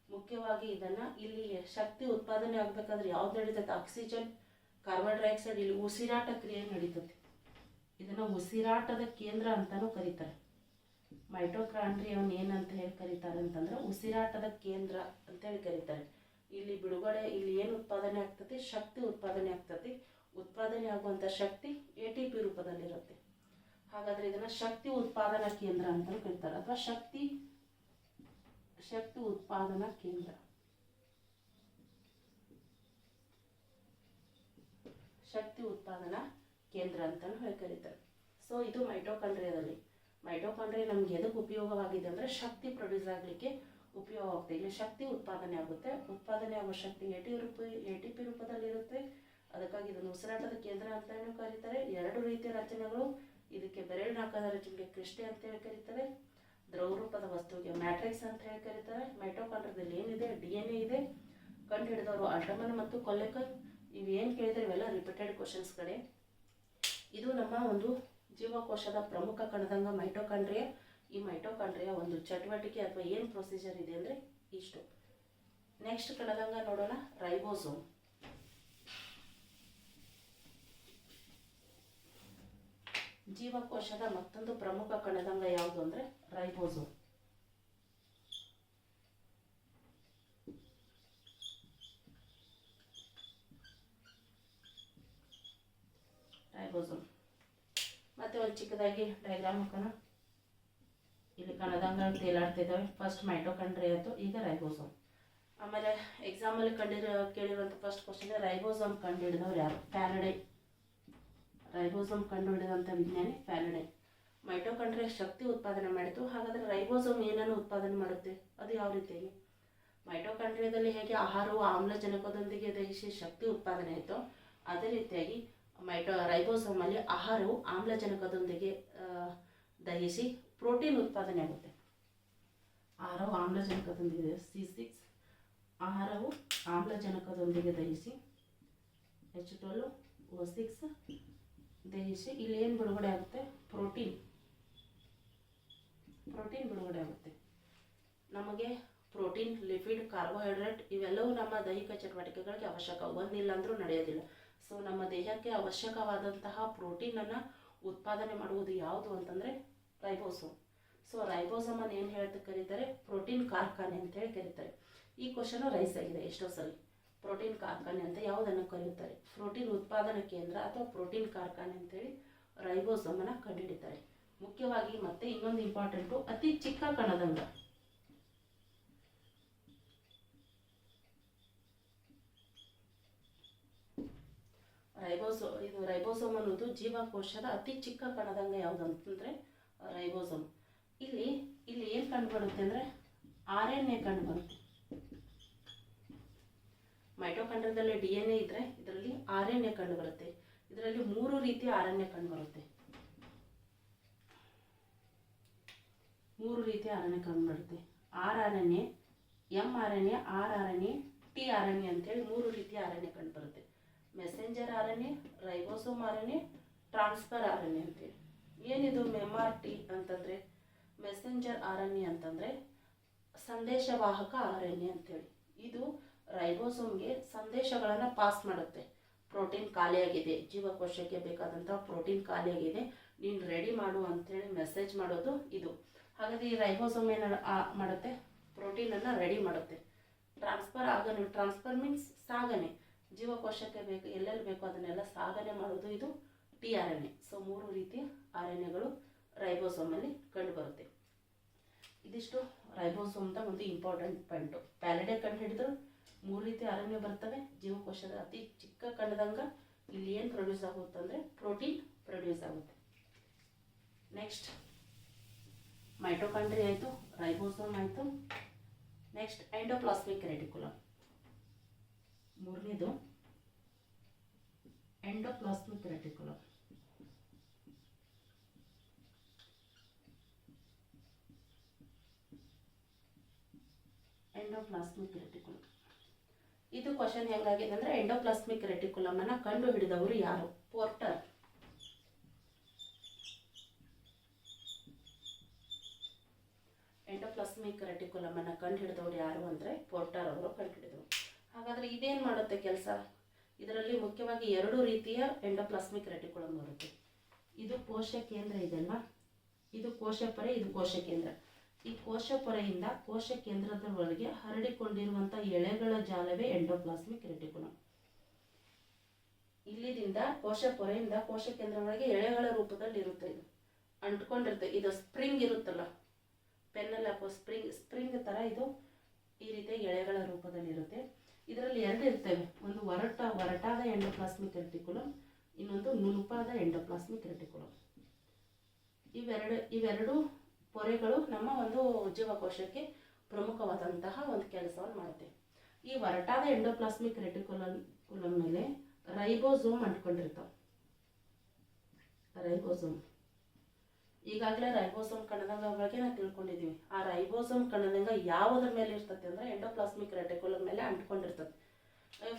ಮುಖ್ಯವಾಗಿ ಇದನ್ನು ಇಲ್ಲಿ ಶಕ್ತಿ ಉತ್ಪಾದನೆ ಆಗಬೇಕಾದ್ರೆ ಯಾವ್ದು ನಡೀತದೆ? ಆಕ್ಸಿಜನ್, ಕಾರ್ಬನ್ ಡೈಆಕ್ಸೈಡ್, ಇಲ್ಲಿ ಉಸಿರಾಟ ಕ್ರಿಯೆ ನಡೀತದೆ. ಇದನ್ನು ಉಸಿರಾಟದ ಕೇಂದ್ರ ಅಂತಾನೂ ಕರೀತಾರೆ. ಮೈಟೋಕಾಂಡ್ರಿಯಾವನ್ನು ಏನಂತ ಹೇಳಿ ಕರೀತಾರೆ ಅಂತಂದ್ರೆ ಉಸಿರಾಟದ ಕೇಂದ್ರ ಅಂತ ಹೇಳಿ ಕರೀತಾರೆ. ಇಲ್ಲಿ ಏನು ಉತ್ಪಾದನೆ ಆಗ್ತದೆ? ಶಕ್ತಿ ಉತ್ಪಾದನೆ ಆಗ್ತದೆ. ಉತ್ಪಾದನೆ ಆಗುವಂಥ ಶಕ್ತಿ ATP ರೂಪದಲ್ಲಿರುತ್ತೆ. ಹಾಗಾದ್ರೆ ಇದನ್ನ ಶಕ್ತಿ ಉತ್ಪಾದನಾ ಕೇಂದ್ರ ಅಂತ ಕರೀತಾರೆ ಅಥವಾ ಶಕ್ತಿ ಉತ್ಪಾದನಾ ಕೇಂದ್ರ. ಶಕ್ತಿ ಉತ್ಪಾದನಾ ಕೇಂದ್ರ ಅಂತಲೂ ಹೇಳಿ ಕರೀತಾರೆ. ಸೊ ಇದು ಮೈಟೋಕಾಂಡ್ರಿಯಾದಲ್ಲಿ. ಮೈಟೋಕಾಂಡ್ರಿಯಾ ನಮ್ಗೆ ಎದಕ್ಕೆ ಉಪಯೋಗವಾಗಿದೆ ಅಂದರೆ ಶಕ್ತಿ ಪ್ರೊಡ್ಯೂಸ್ ಆಗಲಿಕ್ಕೆ ಉಪಯೋಗ ಆಗ್ತದೆ. ಇಲ್ಲಿ ಶಕ್ತಿ ಉತ್ಪಾದನೆ ಆಗುತ್ತೆ. ಉತ್ಪಾದನೆ ಆಗುವ ಶಕ್ತಿ ATP ರೂಪದಲ್ಲಿರುತ್ತೆ. ಅದಕ್ಕಾಗಿ ಇದನ್ನು ಉಸಿರಾಟದ ಕೇಂದ್ರ ಅಂತಲೂ ಕರೀತಾರೆ. 2 ರೀತಿಯ ರಚನೆಗಳು ಇದಕ್ಕೆ ಬೆರಳಿನಾಕಾರದ ರಚನೆಗೆ ಕ್ರಿಸ್ಟೆ ಅಂತೇಳಿ ಕರೀತಾರೆ. ದ್ರವ ರೂಪದ ವಸ್ತುವಿಗೆ ಮ್ಯಾಟ್ರಿಕ್ಸ್ ಅಂತ ಹೇಳಿ ಕರೀತಾರೆ. ಮೈಟೋಕಾಂಡ್ರಿಯಾದಲ್ಲಿ ಏನಿದೆ, DNA ಇದೆ. ಕಂಡು ಹಿಡಿದವರು ಆಲ್ಟಮನ್ ಮತ್ತು ಕೊಲ್ಲೆಕರ್. ಇವೇನು ಕೇಳಿದ್ರೆ ಇವೆಲ್ಲ ರಿಪೀಟೆಡ್ ಕ್ವಶನ್ಸ್ಗಳೇ. ಇದು ನಮ್ಮ ಒಂದು ಜೀವಕೋಶದ ಪ್ರಮುಖ ಕಣದಂಗ ಮೈಟೋಕಾಂಡ್ರಿಯಾ. ಈ ಮೈಟೋಕಾಂಡ್ರಿಯಾ ಒಂದು ಚಟುವಟಿಕೆ ಅಥವಾ ಏನು ಪ್ರೊಸೀಜರ್ ಇದೆ ಅಂದರೆ ಇಷ್ಟು. ನೆಕ್ಸ್ಟ್ ಕಣದಂಗ ನೋಡೋಣ, ರೈಬೋಸೋಮ್. ಜೀವಕೋಶದ ಮತ್ತೊಂದು ಪ್ರಮುಖ ಕಣದಂಗ ಯಾವುದು ಅಂದರೆ ರೈಬೋಸೋಮ್. ರೈಬೋಸೋಮ್ ಮತ್ತೆ ಒಂದು ಚಿಕ್ಕದಾಗಿ ಡಯಾಗ್ರಾಮ್ ಹಾಕೋಣ. ಇಲ್ಲಿ ಕಣದಂಗಗಳು ತೇಲಾಡ್ತಿದ್ದಾವೆ. ಫಸ್ಟ್ ಮೈಟೋಕಾಂಡ್ರಿಯಾ ಆಯಿತು, ಈಗ ರೈಬೋಸೋಮ್. ಆಮೇಲೆ ಎಕ್ಸಾಮಲ್ಲಿ ಕೇಳಿರುವಂಥ ಫಸ್ಟ್ ಕ್ವಶನ್, ರೈಬೋಸೋಮ್ ಕಂಡು ಹಿಡಿದವ್ರು ಯಾರು? ಫ್ಯಾರಡೆ. ರೈಬೋಸೋಮ್ ಕಂಡು ಹಿಡಿದಂಥ ವಿಜ್ಞಾನಿ ಫ್ಯಾರಡೆ. ಮೈಟೋಕಾಂಡ್ರಿಯಾ ಶಕ್ತಿ ಉತ್ಪಾದನೆ ಮಾಡಿತು. ಹಾಗಾದರೆ ರೈಬೋಸೋಮ್ ಏನನ್ನು ಉತ್ಪಾದನೆ ಮಾಡುತ್ತೆ? ಅದು ಯಾವ ರೀತಿಯಾಗಿ? ಮೈಟೋಕಾಂಡ್ರಿಯಾದಲ್ಲಿ ಹೇಗೆ ಆಹಾರವು ಆಮ್ಲಜನಕದೊಂದಿಗೆ ದಹಿಸಿ ಶಕ್ತಿ ಉತ್ಪಾದನೆ ಆಯಿತು, ಅದೇ ರೀತಿಯಾಗಿ ರೈಬೋಸೋಮಲ್ಲಿ ಆಹಾರವು ಆಮ್ಲಜನಕದೊಂದಿಗೆ ದಹಿಸಿ ಪ್ರೋಟೀನ್ ಉತ್ಪಾದನೆ ಆಗುತ್ತೆ. ಆಹಾರವು ಆಮ್ಲಜನಕದೊಂದಿಗೆ C6, ಆಹಾರವು ಆಮ್ಲಜನಕದೊಂದಿಗೆ ದಹಿಸಿ H12O6 ದಹಿಸಿ ಇಲ್ಲಿ ಏನು ಬಿಡುಗಡೆ ಆಗುತ್ತೆ? ಪ್ರೋಟೀನ್ ಬಿಡುಗಡೆ ಆಗುತ್ತೆ. ನಮಗೆ ಪ್ರೋಟೀನ್, ಲಿಪಿಡ್, ಕಾರ್ಬೋಹೈಡ್ರೇಟ್ ಇವೆಲ್ಲವೂ ನಮ್ಮ ದೈಹಿಕ ಚಟುವಟಿಕೆಗಳಿಗೆ ಅವಶ್ಯಕ. ಒಂದಿಲ್ಲ ಅಂದರೂ ನಡೆಯೋದಿಲ್ಲ. ಸೊ ನಮ್ಮ ದೇಹಕ್ಕೆ ಅವಶ್ಯಕವಾದಂತಹ ಪ್ರೋಟೀನನ್ನು ಉತ್ಪಾದನೆ ಮಾಡುವುದು ಯಾವುದು ಅಂತಂದರೆ ರೈಬೋಸೋಮ್. ಸೊ ರೈಬೋಸೋಮನ್ನು ಏನು ಹೇಳ್ತಾ ಕರೀತಾರೆ? ಪ್ರೋಟೀನ್ ಕಾರ್ಖಾನೆ ಅಂತೇಳಿ ಕರೀತಾರೆ. ಈ ಕ್ವಶನು ರೈಸ್ ಆಗಿದೆ ಎಷ್ಟೋ ಸಲ. ಪ್ರೋಟೀನ್ ಕಾರ್ಖಾನೆ ಅಂತ ಯಾವುದನ್ನು ಕರೆಯುತ್ತಾರೆ? ಪ್ರೋಟೀನ್ ಉತ್ಪಾದನಾ ಕೇಂದ್ರ ಅಥವಾ ಪ್ರೋಟೀನ್ ಕಾರ್ಖಾನೆ ಅಂತೇಳಿ ರೈಬೋಸೋಮನ್ನು ಕಂಡುಹಿಡಿತಾರೆ. ಮುಖ್ಯವಾಗಿ ಮತ್ತೆ ಇನ್ನೊಂದು ಇಂಪಾರ್ಟೆಂಟು, ಅತಿ ಚಿಕ್ಕ ಕಣದಂಗ. ರೈಬೋಸೋಮ್ ಅನ್ನೋದು ಜೀವಕೋಶದ ಅತಿ ಚಿಕ್ಕ ಕಣದಂಗ ಯಾವುದು ಅಂತಂದರೆ ರೈಬೋಸೋಮ್. ಇಲ್ಲಿ ಏನು ಕಂಡುಬರುತ್ತೆ ಅಂದರೆ RNA ಕಂಡುಬರುತ್ತೆ. ಮೈಟೋಕಾಂಡ್ರಿಯಾದಲ್ಲಿ DNA ಇದ್ದರೆ ಇದರಲ್ಲಿ RNA ಕಂಡುಬರುತ್ತೆ. ಇದರಲ್ಲಿ 3 ರೀತಿಯ RNA ಕಂಡುಬರುತ್ತೆ. 3 ರೀತಿಯ RNA ಕಂಡುಬರುತ್ತೆ. rRNA, mRNA, rRNA, tRNA ಅಂತೇಳಿ 3 ರೀತಿಯ RNA ಕಂಡುಬರುತ್ತೆ. Messenger RNA, ribosome RNA, transfer RNA ಅಂತೇಳಿ. ಏನಿದು MRT ಅಂತಂದರೆ? ಮೆಸೆಂಜರ್ RNA ಅಂತಂದರೆ ಸಂದೇಶವಾಹಕ RNA ಅಂತೇಳಿ. ಇದು ರೈಬೋಸೋಮ್ಗೆ ಸಂದೇಶಗಳನ್ನು ಪಾಸ್ ಮಾಡುತ್ತೆ. ಪ್ರೋಟೀನ್ ಖಾಲಿಯಾಗಿದೆ, ಜೀವಕೋಶಕ್ಕೆ ಬೇಕಾದಂಥ ಪ್ರೋಟೀನ್ ಖಾಲಿಯಾಗಿದೆ, ನೀನು ರೆಡಿ ಮಾಡು ಅಂತೇಳಿ ಮೆಸೇಜ್ ಮಾಡೋದು ಇದು. ಹಾಗಾಗಿ ಈ ರೈಬೋಸೋಮ್ ಏನು ಮಾಡುತ್ತೆ? ಪ್ರೋಟೀನನ್ನು ರೆಡಿ ಮಾಡುತ್ತೆ. ಟ್ರಾನ್ಸ್ಫರ್ ಮೀನ್ಸ್ ಸಾಗಣೆ. ಜೀವಕೋಶಕ್ಕೆ ಬೇಕು, ಎಲ್ಲೆಲ್ಲಿ ಬೇಕೋ ಅದನ್ನೆಲ್ಲ ಸಾಗಣೆ ಮಾಡೋದು ಇದು tRNA. ಸೊ 3 ರೀತಿಯ RNAಗಳು ರೈಬೋಸೋಮಲ್ಲಿ ಕಂಡುಬರುತ್ತೆ. ಇದಿಷ್ಟು ರೈಬೋಸೋಮ್ದ ಒಂದು ಇಂಪಾರ್ಟೆಂಟ್ ಪಾಯಿಂಟು. ಫ್ಯಾರಡೆ ಕಂಡು ಹಿಡಿದ್ರು 3 ರೀತಿಯ RNA ಬರ್ತವೆ. ಜೀವಕೋಶದ ಅತಿ ಚಿಕ್ಕ ಕಣದಂಗ. ಇಲ್ಲಿ ಏನು ಪ್ರೊಡ್ಯೂಸ್ ಆಗುತ್ತೆ ಅಂದರೆ ಪ್ರೋಟೀನ್ ಪ್ರೊಡ್ಯೂಸ್ ಆಗುತ್ತೆ. ನೆಕ್ಸ್ಟ್ ಮೈಟೋಕಾಂಡ್ರಿಯಾ ಆಯಿತು, ರೈಬೋಸೋಮ್ ಆಯಿತು. Next endoplasmic reticulum. ಮೂರನೇದು ಎಂಡೋಪ್ಲಾಸ್ಮಿಕ್ ರೆಟಿಕ್ಯುಲಮ್. ಎಂಡೋಪ್ಲಾಸ್ಮಿಕ್ ರೆಟಿಕ್ಯುಲಮ್ ಇದು ಕ್ವಶನ್ ಹೆಂಗಾಗಿದೆ ಅಂದರೆ ಎಂಡೋಪ್ಲಾಸ್ಮಿಕ್ ರೆಟಿಕ್ಯುಲಮ್ ಅನ್ನು ಕಂಡು ಹಿಡಿದವರು ಯಾರು? ಪೋರ್ಟರ್. ಎಂಡೋಪ್ಲಾಸ್ಮಿಕ್ ರೆಟಿಕ್ಯುಲಮ್ ಅನ್ನು ಕಂಡು ಹಿಡಿದವರು ಯಾರು ಅಂದರೆ ಪೋರ್ಟರ್ ಅವರು ಕಂಡು ಹಿಡಿದವರು. ಹಾಗಾದರೆ ಇದೇನು ಮಾಡುತ್ತೆ ಕೆಲಸ? ಇದರಲ್ಲಿ ಮುಖ್ಯವಾಗಿ 2 ರೀತಿಯ ಎಂಡೋಪ್ಲಾಸ್ಮಿಕ್ ರೆಟಿಕ್ಯುಲಮ್ ಬರುತ್ತೆ. ಇದು ಕೋಶ ಕೇಂದ್ರ ಇದೆಲ್ಲ, ಇದು ಕೋಶಪೊರೆ, ಇದು ಕೋಶ ಕೇಂದ್ರ. ಈ ಕೋಶಪೊರೆಯಿಂದ ಕೋಶ ಕೇಂದ್ರದವರೆಗೆ ಹರಡಿಕೊಂಡಿರುವಂಥ ಎಳೆಗಳ ಜಾಲವೇ ಎಂಡೋಪ್ಲಾಸ್ಮಿಕ್ ರೆಟಿಕ್ಯುಲಮ್. ಇಲ್ಲಿದಿಂದ ಕೋಶಪೊರೆಯಿಂದ ಕೋಶ ಕೇಂದ್ರದವರೆಗೆ ಎಳೆಗಳ ರೂಪದಲ್ಲಿ ಇರುತ್ತೆ. ಇದು ಅಂಟ್ಕೊಂಡಿರುತ್ತೆ. ಇದು ಸ್ಪ್ರಿಂಗ್ ಇರುತ್ತಲ್ಲ, ಪೆನ್ನಲ್ಲಿ ಹಾಕೋ ಸ್ಪ್ರಿಂಗ್ ಥರ ಇದು ಈ ರೀತಿಯ ಎಳೆಗಳ ರೂಪದಲ್ಲಿರುತ್ತೆ. ಇದರಲ್ಲಿ ಎರಡು ಇರ್ತವೆ, ಒಂದು ಒರಟಾದ ಎಂಡೋಪ್ಲಾಸ್ಮಿಕ್ ರೆಟಿಕ್ಯುಲಮ್, ಇನ್ನೊಂದು ನುಣುಪಾದ ಎಂಡೋಪ್ಲಾಸ್ಮಿಕ್ ರೆಟಿಕ್ಯುಲಮ್. ಇವೆರಡು ಪೊರೆಗಳು ನಮ್ಮ ಒಂದು ಜೀವಕೋಶಕ್ಕೆ ಪ್ರಮುಖವಾದಂತಹ ಒಂದು ಕೆಲಸವನ್ನು ಮಾಡುತ್ತೆ. ಈ ಒರಟಾದ ಎಂಡೋಪ್ಲಾಸ್ಮಿಕ್ ರೆಟಿಕ್ಯುಲಮ್ ಮೇಲೆ ರೈಬೋಸೋಮ್ ಅಂಟ್ಕೊಂಡಿರ್ತಾವೆ. ರೈಬೋಸೋಮ್ ಈಗಾಗಲೇ ರೈಬೋಸೋಮ್ ಕಣದಂಗ ಬಗ್ಗೆ ನಾವು ತಿಳ್ಕೊಂಡಿದ್ದೀವಿ. ಆ ರೈಬೋಸೋಮ್ ಕಣದಂಗ ಯಾವುದ್ರ ಮೇಲೆ ಇರ್ತದೆ ಅಂದರೆ ಎಂಡೋಪ್ಲಾಸ್ಮಿಕ್ ರೆಟಿಕ್ಯುಲಮ್ ಮೇಲೆ ಅಂಟ್ಕೊಂಡಿರ್ತದೆ.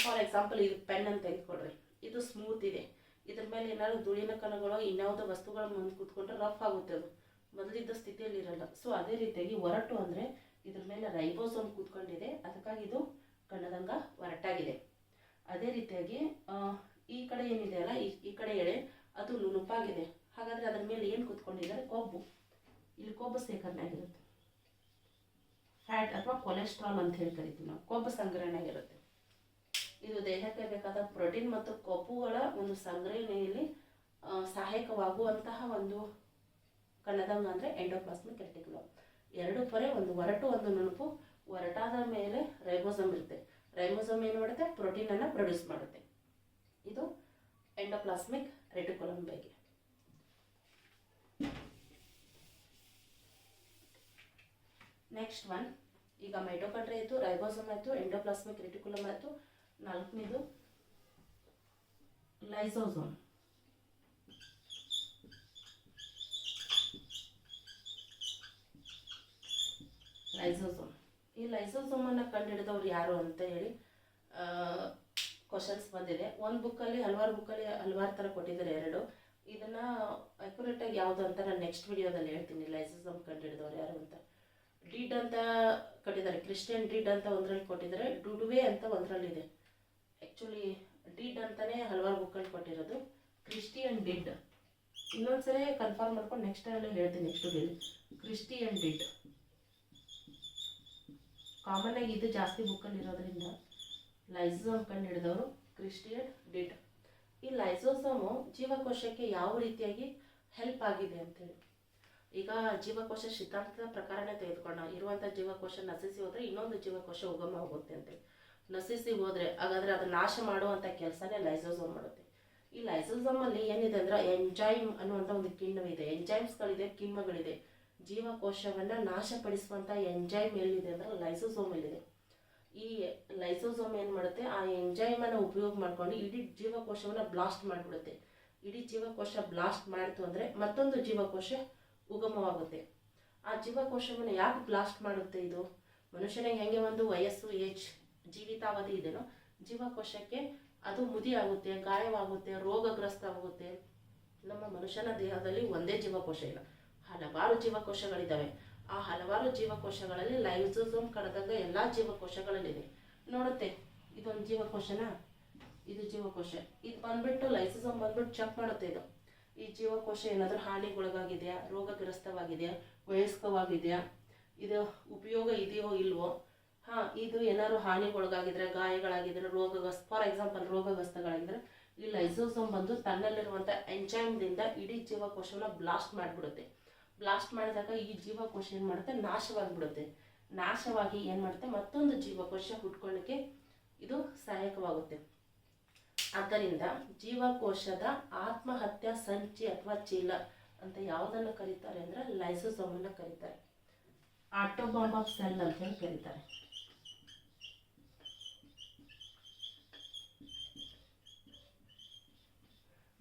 ಫಾರ್ ಎಕ್ಸಾಂಪಲ್ ಇದು ಪೆನ್ ಅಂತ ತೆಗೆದುಕೊಡ್ರಿ, ಇದು ಸ್ಮೂತ್ ಇದೆ, ಇದ್ರ ಮೇಲೆ ಏನಾದ್ರು ಧೂಳಿನ ಕಣಗಳು ಇನ್ಯಾವುದೋ ವಸ್ತುಗಳ ಮುಂದೆ ಕೂತ್ಕೊಂಡ್ರೆ ರಫ್ ಆಗುತ್ತೆ, ಅದು ಮೊದಲಿದ್ದ ಸ್ಥಿತಿಯಲ್ಲಿ ಇರಲ್ಲ. ಸೊ ಅದೇ ರೀತಿಯಾಗಿ ಒರಟು ಅಂದರೆ ಇದ್ರ ಮೇಲೆ ರೈಬೋಸೋಮ್ ಕೂತ್ಕೊಂಡಿದೆ, ಅದಕ್ಕಾಗಿ ಇದು ಕಣದಂಗ ಒರಟಾಗಿದೆ. ಅದೇ ರೀತಿಯಾಗಿ ಈ ಕಡೆ ಏನಿದೆ ಅಲ್ಲ, ಈ ಕಡೆ ಎಳೆ ಅದು ನುಣುಪಾಗಿದೆ. ಹಾಗಾದರೆ ಅದರ ಮೇಲೆ ಏನು ಕೂತ್ಕೊಂಡಿದ್ದಾರೆ? ಕೊಬ್ಬು. ಇಲ್ಲಿ ಕೊಬ್ಬು ಸೇಕರಣೆ ಆಗಿರುತ್ತೆ, ಫ್ಯಾಟ್ ಅಥವಾ ಕೊಲೆಸ್ಟ್ರಾಲ್ ಅಂತ ಹೇಳಿ ಕರಿತೀವಿ ನಾವು. ಕೊಬ್ಬು ಸಂಗ್ರಹಣೆ ಆಗಿರುತ್ತೆ. ಇದು ದೇಹಕ್ಕೆ ಬೇಕಾದ ಪ್ರೋಟೀನ್ ಮತ್ತು ಕೊಬ್ಬುಗಳ ಒಂದು ಸಂಗ್ರಹಣೆಯಲ್ಲಿ ಸಹಾಯಕವಾಗುವಂತಹ ಒಂದು ಕಣದಂಗ ಅಂದರೆ ಎಂಡೋಪ್ಲಾಸ್ಮಿಕ್ ರೆಟಿಕ್ಯುಲಮ್. ಎರಡು ಪೊರೆ, ಒಂದು ಒರಟು ಒಂದು ನುಣುಪು. ಒರಟಾದ ಮೇಲೆ ರೈಬೋಸೋಮ್ ಇರುತ್ತೆ. ರೈಬೋಸೋಮ್ ಏನು ಮಾಡುತ್ತೆ? ಪ್ರೋಟೀನನ್ನು ಪ್ರೊಡ್ಯೂಸ್ ಮಾಡುತ್ತೆ. ಇದು ಎಂಡೋಪ್ಲಾಸ್ಮಿಕ್ ರೆಟಿಕ್ಯುಲಮ್ ಬಗ್ಗೆ. ನೆಕ್ಸ್ಟ್ ಒನ್, ಈಗ ಮೈಟೋಕಾಂಡ್ರಿಯಾ ಆಯಿತು, ರೈಬೋಸೋಮ್ ಆಯಿತು, ಎಂಡೋಪ್ಲಾಸ್ಮಿಕ್ ರೆಟಿಕ್ಯುಲಮ್ ಆಯಿತು. ನಾಲ್ಕನೇದು ಲೈಸೋಸೋಮ್. ಈ ಲೈಸೋಸೋಮನ್ನು ಕಂಡುಹಿಡಿದವ್ರು ಯಾರು ಅಂತ ಹೇಳಿ ಕ್ವಶನ್ಸ್ ಬಂದಿದೆ. ಒಂದು ಬುಕ್ಕಲ್ಲಿ ಹಲವಾರು ಥರ ಕೊಟ್ಟಿದ್ದಾರೆ, ಎರಡು. ಇದನ್ನು ಅಕ್ಯುರೇಟಾಗಿ ಯಾವುದು ಅಂತ ನಾನು ನೆಕ್ಸ್ಟ್ ವಿಡಿಯೋದಲ್ಲಿ ಹೇಳ್ತೀನಿ. ಲೈಸೋಸೋಮ್ ಕಂಡುಹಿಡಿದವ್ರು ಯಾರು ಅಂತ. ಡಿಡ್ ಅಂತ ಕೊಟ್ಟಿದ್ದಾರೆ, ಕ್ರಿಸ್ಟಿಯನ್ ಡಿಡ್ ಅಂತ ಒಂದರಲ್ಲಿ ಕೊಟ್ಟಿದ್ದಾರೆ, ಡುಡುವೆ ಅಂತ ಒಂದರಲ್ಲಿದೆ. ಆ್ಯಕ್ಚುಲಿ ಡಿಡ್ ಅಂತಲೇ ಹಲವಾರು ಬುಕ್ಕಲ್ಲಿ ಕೊಟ್ಟಿರೋದು, ಕ್ರಿಸ್ಟಿಯನ್ ಡಿಡ್. ಇನ್ನೊಂದ್ಸರಿ ಕನ್ಫರ್ಮ್ ಮಾಡ್ಕೊಂಡು ನೆಕ್ಸ್ಟ್ ಅಲ್ಲಿ ಹೇಳ್ತೀನಿ. ನೆಕ್ಸ್ಟ್ ವಿಡಿಯೋಲಿ ಕ್ರಿಸ್ಟಿಯನ್ ಡಿಡ್. ಕಾಮನ್ ಆಗಿ ಇದು ಜಾಸ್ತಿ ಬುಕ್ಕಲ್ಲಿ ಇರೋದ್ರಿಂದ ಲೈಸೋಸೋಮ್ ಕಂಡು ಹಿಡಿದವರು ಕ್ರಿಸ್ಟಿಯನ್ ಡಿಡ್. ಈ ಲೈಸೋಸೋಮು ಜೀವಕೋಶಕ್ಕೆ ಯಾವ ರೀತಿಯಾಗಿ ಹೆಲ್ಪ್ ಆಗಿದೆ ಅಂತೇಳಿ, ಈಗ ಜೀವಕೋಶ ಸಿದ್ಧಾಂತದ ಪ್ರಕಾರನೇ ತೆಗೆದುಕೊಂಡ ಇರುವಂಥ ಜೀವಕೋಶ ನಶಿಸಿ ಹೋದರೆ ಇನ್ನೊಂದು ಜೀವಕೋಶ ಉಗಮ ಆಗುತ್ತೆ ಅಂತೇಳಿ. ನಶಿಸಿ ಹೋದರೆ ಹಾಗಾದರೆ ಅದು ನಾಶ ಮಾಡುವಂಥ ಕೆಲಸನೇ ಲೈಸೋಸೋಮ್ ಮಾಡುತ್ತೆ. ಈ ಲೈಸೋಸೋಮಲ್ಲಿ ಏನಿದೆ ಅಂದರೆ ಎಂಜೈಮ್ ಅನ್ನುವಂಥ ಒಂದು ಕಿಣ್ವವಿದೆ, ಎಂಜೈಮ್ಸ್ಗಳಿದೆ, ಕಿಣ್ವಗಳಿದೆ. ಜೀವಕೋಶವನ್ನು ನಾಶಪಡಿಸುವಂಥ ಎಂಜೈಮ್ ಎಲ್ಲಿದೆ ಅಂದರೆ ಲೈಸೋಸೋಮಲ್ಲಿದೆ. ಈ ಲೈಸೋಸೋಮ್ ಏನು ಮಾಡುತ್ತೆ? ಆ ಎಂಜೈಮನ್ನು ಉಪಯೋಗ ಮಾಡಿಕೊಂಡು ಇಡೀ ಜೀವಕೋಶವನ್ನು ಬ್ಲಾಸ್ಟ್ ಮಾಡಿಬಿಡುತ್ತೆ. ಇಡೀ ಜೀವಕೋಶ ಬ್ಲಾಸ್ಟ್ ಮಾಡಿತು ಅಂದರೆ ಮತ್ತೊಂದು ಜೀವಕೋಶ ಉಗಮವಾಗುತ್ತೆ. ಆ ಜೀವಕೋಶವನ್ನು ಯಾಕೆ ಬ್ಲಾಸ್ಟ್ ಮಾಡುತ್ತೆ? ಇದು ಮನುಷ್ಯನಿಗೆ ಹೆಂಗೆ ಒಂದು ವಯಸ್ಸು, ಏಜ್, ಜೀವಿತಾವಧಿ ಇದೆಯೋ, ಜೀವಕೋಶಕ್ಕೆ ಅದು ಮುದಿ ಆಗುತ್ತೆ, ಗಾಯವಾಗುತ್ತೆ, ರೋಗಗ್ರಸ್ತ ಆಗುತ್ತೆ. ನಮ್ಮ ಮನುಷ್ಯನ ದೇಹದಲ್ಲಿ ಒಂದೇ ಜೀವಕೋಶ ಇಲ್ಲ, ಹಲವಾರು ಜೀವಕೋಶಗಳಿದ್ದಾವೆ. ಆ ಹಲವಾರು ಜೀವಕೋಶಗಳಲ್ಲಿ ಲೈಸೋಸೋಮ್ ಕಣದಂಗ ಎಲ್ಲ ಜೀವಕೋಶಗಳಲ್ಲಿದೆ. ನೋಡುತ್ತೆ, ಇದೊಂದು ಜೀವಕೋಶನಾ, ಇದು ಜೀವಕೋಶ. ಇದು ಬಂದ್ಬಿಟ್ಟು ಲೈಸೋಸೋಮ್ ಬಂದ್ಬಿಟ್ಟು ಚೆಕ್ ಮಾಡುತ್ತೆ. ಇದು ಈ ಜೀವಕೋಶ ಏನಾದರೂ ಹಾನಿಗೊಳಗಾಗಿದೆಯಾ, ರೋಗಗ್ರಸ್ತವಾಗಿದೆಯಾ, ವಯಸ್ಕವಾಗಿದೆಯಾ, ಇದು ಉಪಯೋಗ ಇದೆಯೋ ಇಲ್ವೋ. ಇದು ಏನಾದ್ರು ಹಾನಿಗೊಳಗಾಗಿದ್ರೆ, ಗಾಯಗಳಾಗಿದ್ರೆ, ಫಾರ್ ಎಕ್ಸಾಂಪಲ್ ರೋಗಗ್ರಸ್ತಗಳಾಗಿದ್ರೆ ಈ ಲೈಸೋಸೋಮ್ ಬಂದು ತನ್ನಲ್ಲಿರುವಂಥ ಎಂಜೈಮ್ದಿಂದ ಇಡೀ ಜೀವಕೋಶವನ್ನು ಬ್ಲಾಸ್ಟ್ ಮಾಡಿಬಿಡುತ್ತೆ. ಬ್ಲಾಸ್ಟ್ ಮಾಡಿದಾಗ ಈ ಜೀವಕೋಶ ಏನು ಮಾಡುತ್ತೆ? ನಾಶವಾಗಿಬಿಡುತ್ತೆ. ನಾಶವಾಗಿ ಏನು ಮಾಡುತ್ತೆ? ಮತ್ತೊಂದು ಜೀವಕೋಶ ಹುಟ್ಕೊಳ್ಳಿಕ್ಕೆ ಇದು ಸಹಾಯಕವಾಗುತ್ತೆ. ಆದ್ದರಿಂದ ಜೀವಕೋಶದ ಆತ್ಮಹತ್ಯಾ ಸಂಚಿ ಅಥವಾ ಚೀಲ ಅಂತ ಯಾವುದನ್ನು ಕರೀತಾರೆ ಅಂದರೆ ಲೈಸೋಸೋಮನ್ನು ಕರೀತಾರೆ. ಆಟೋಬಾಂಬ್ ಆಫ್ ಸೆಲ್ ಅಂತ ಹೇಳಿ ಕರೀತಾರೆ.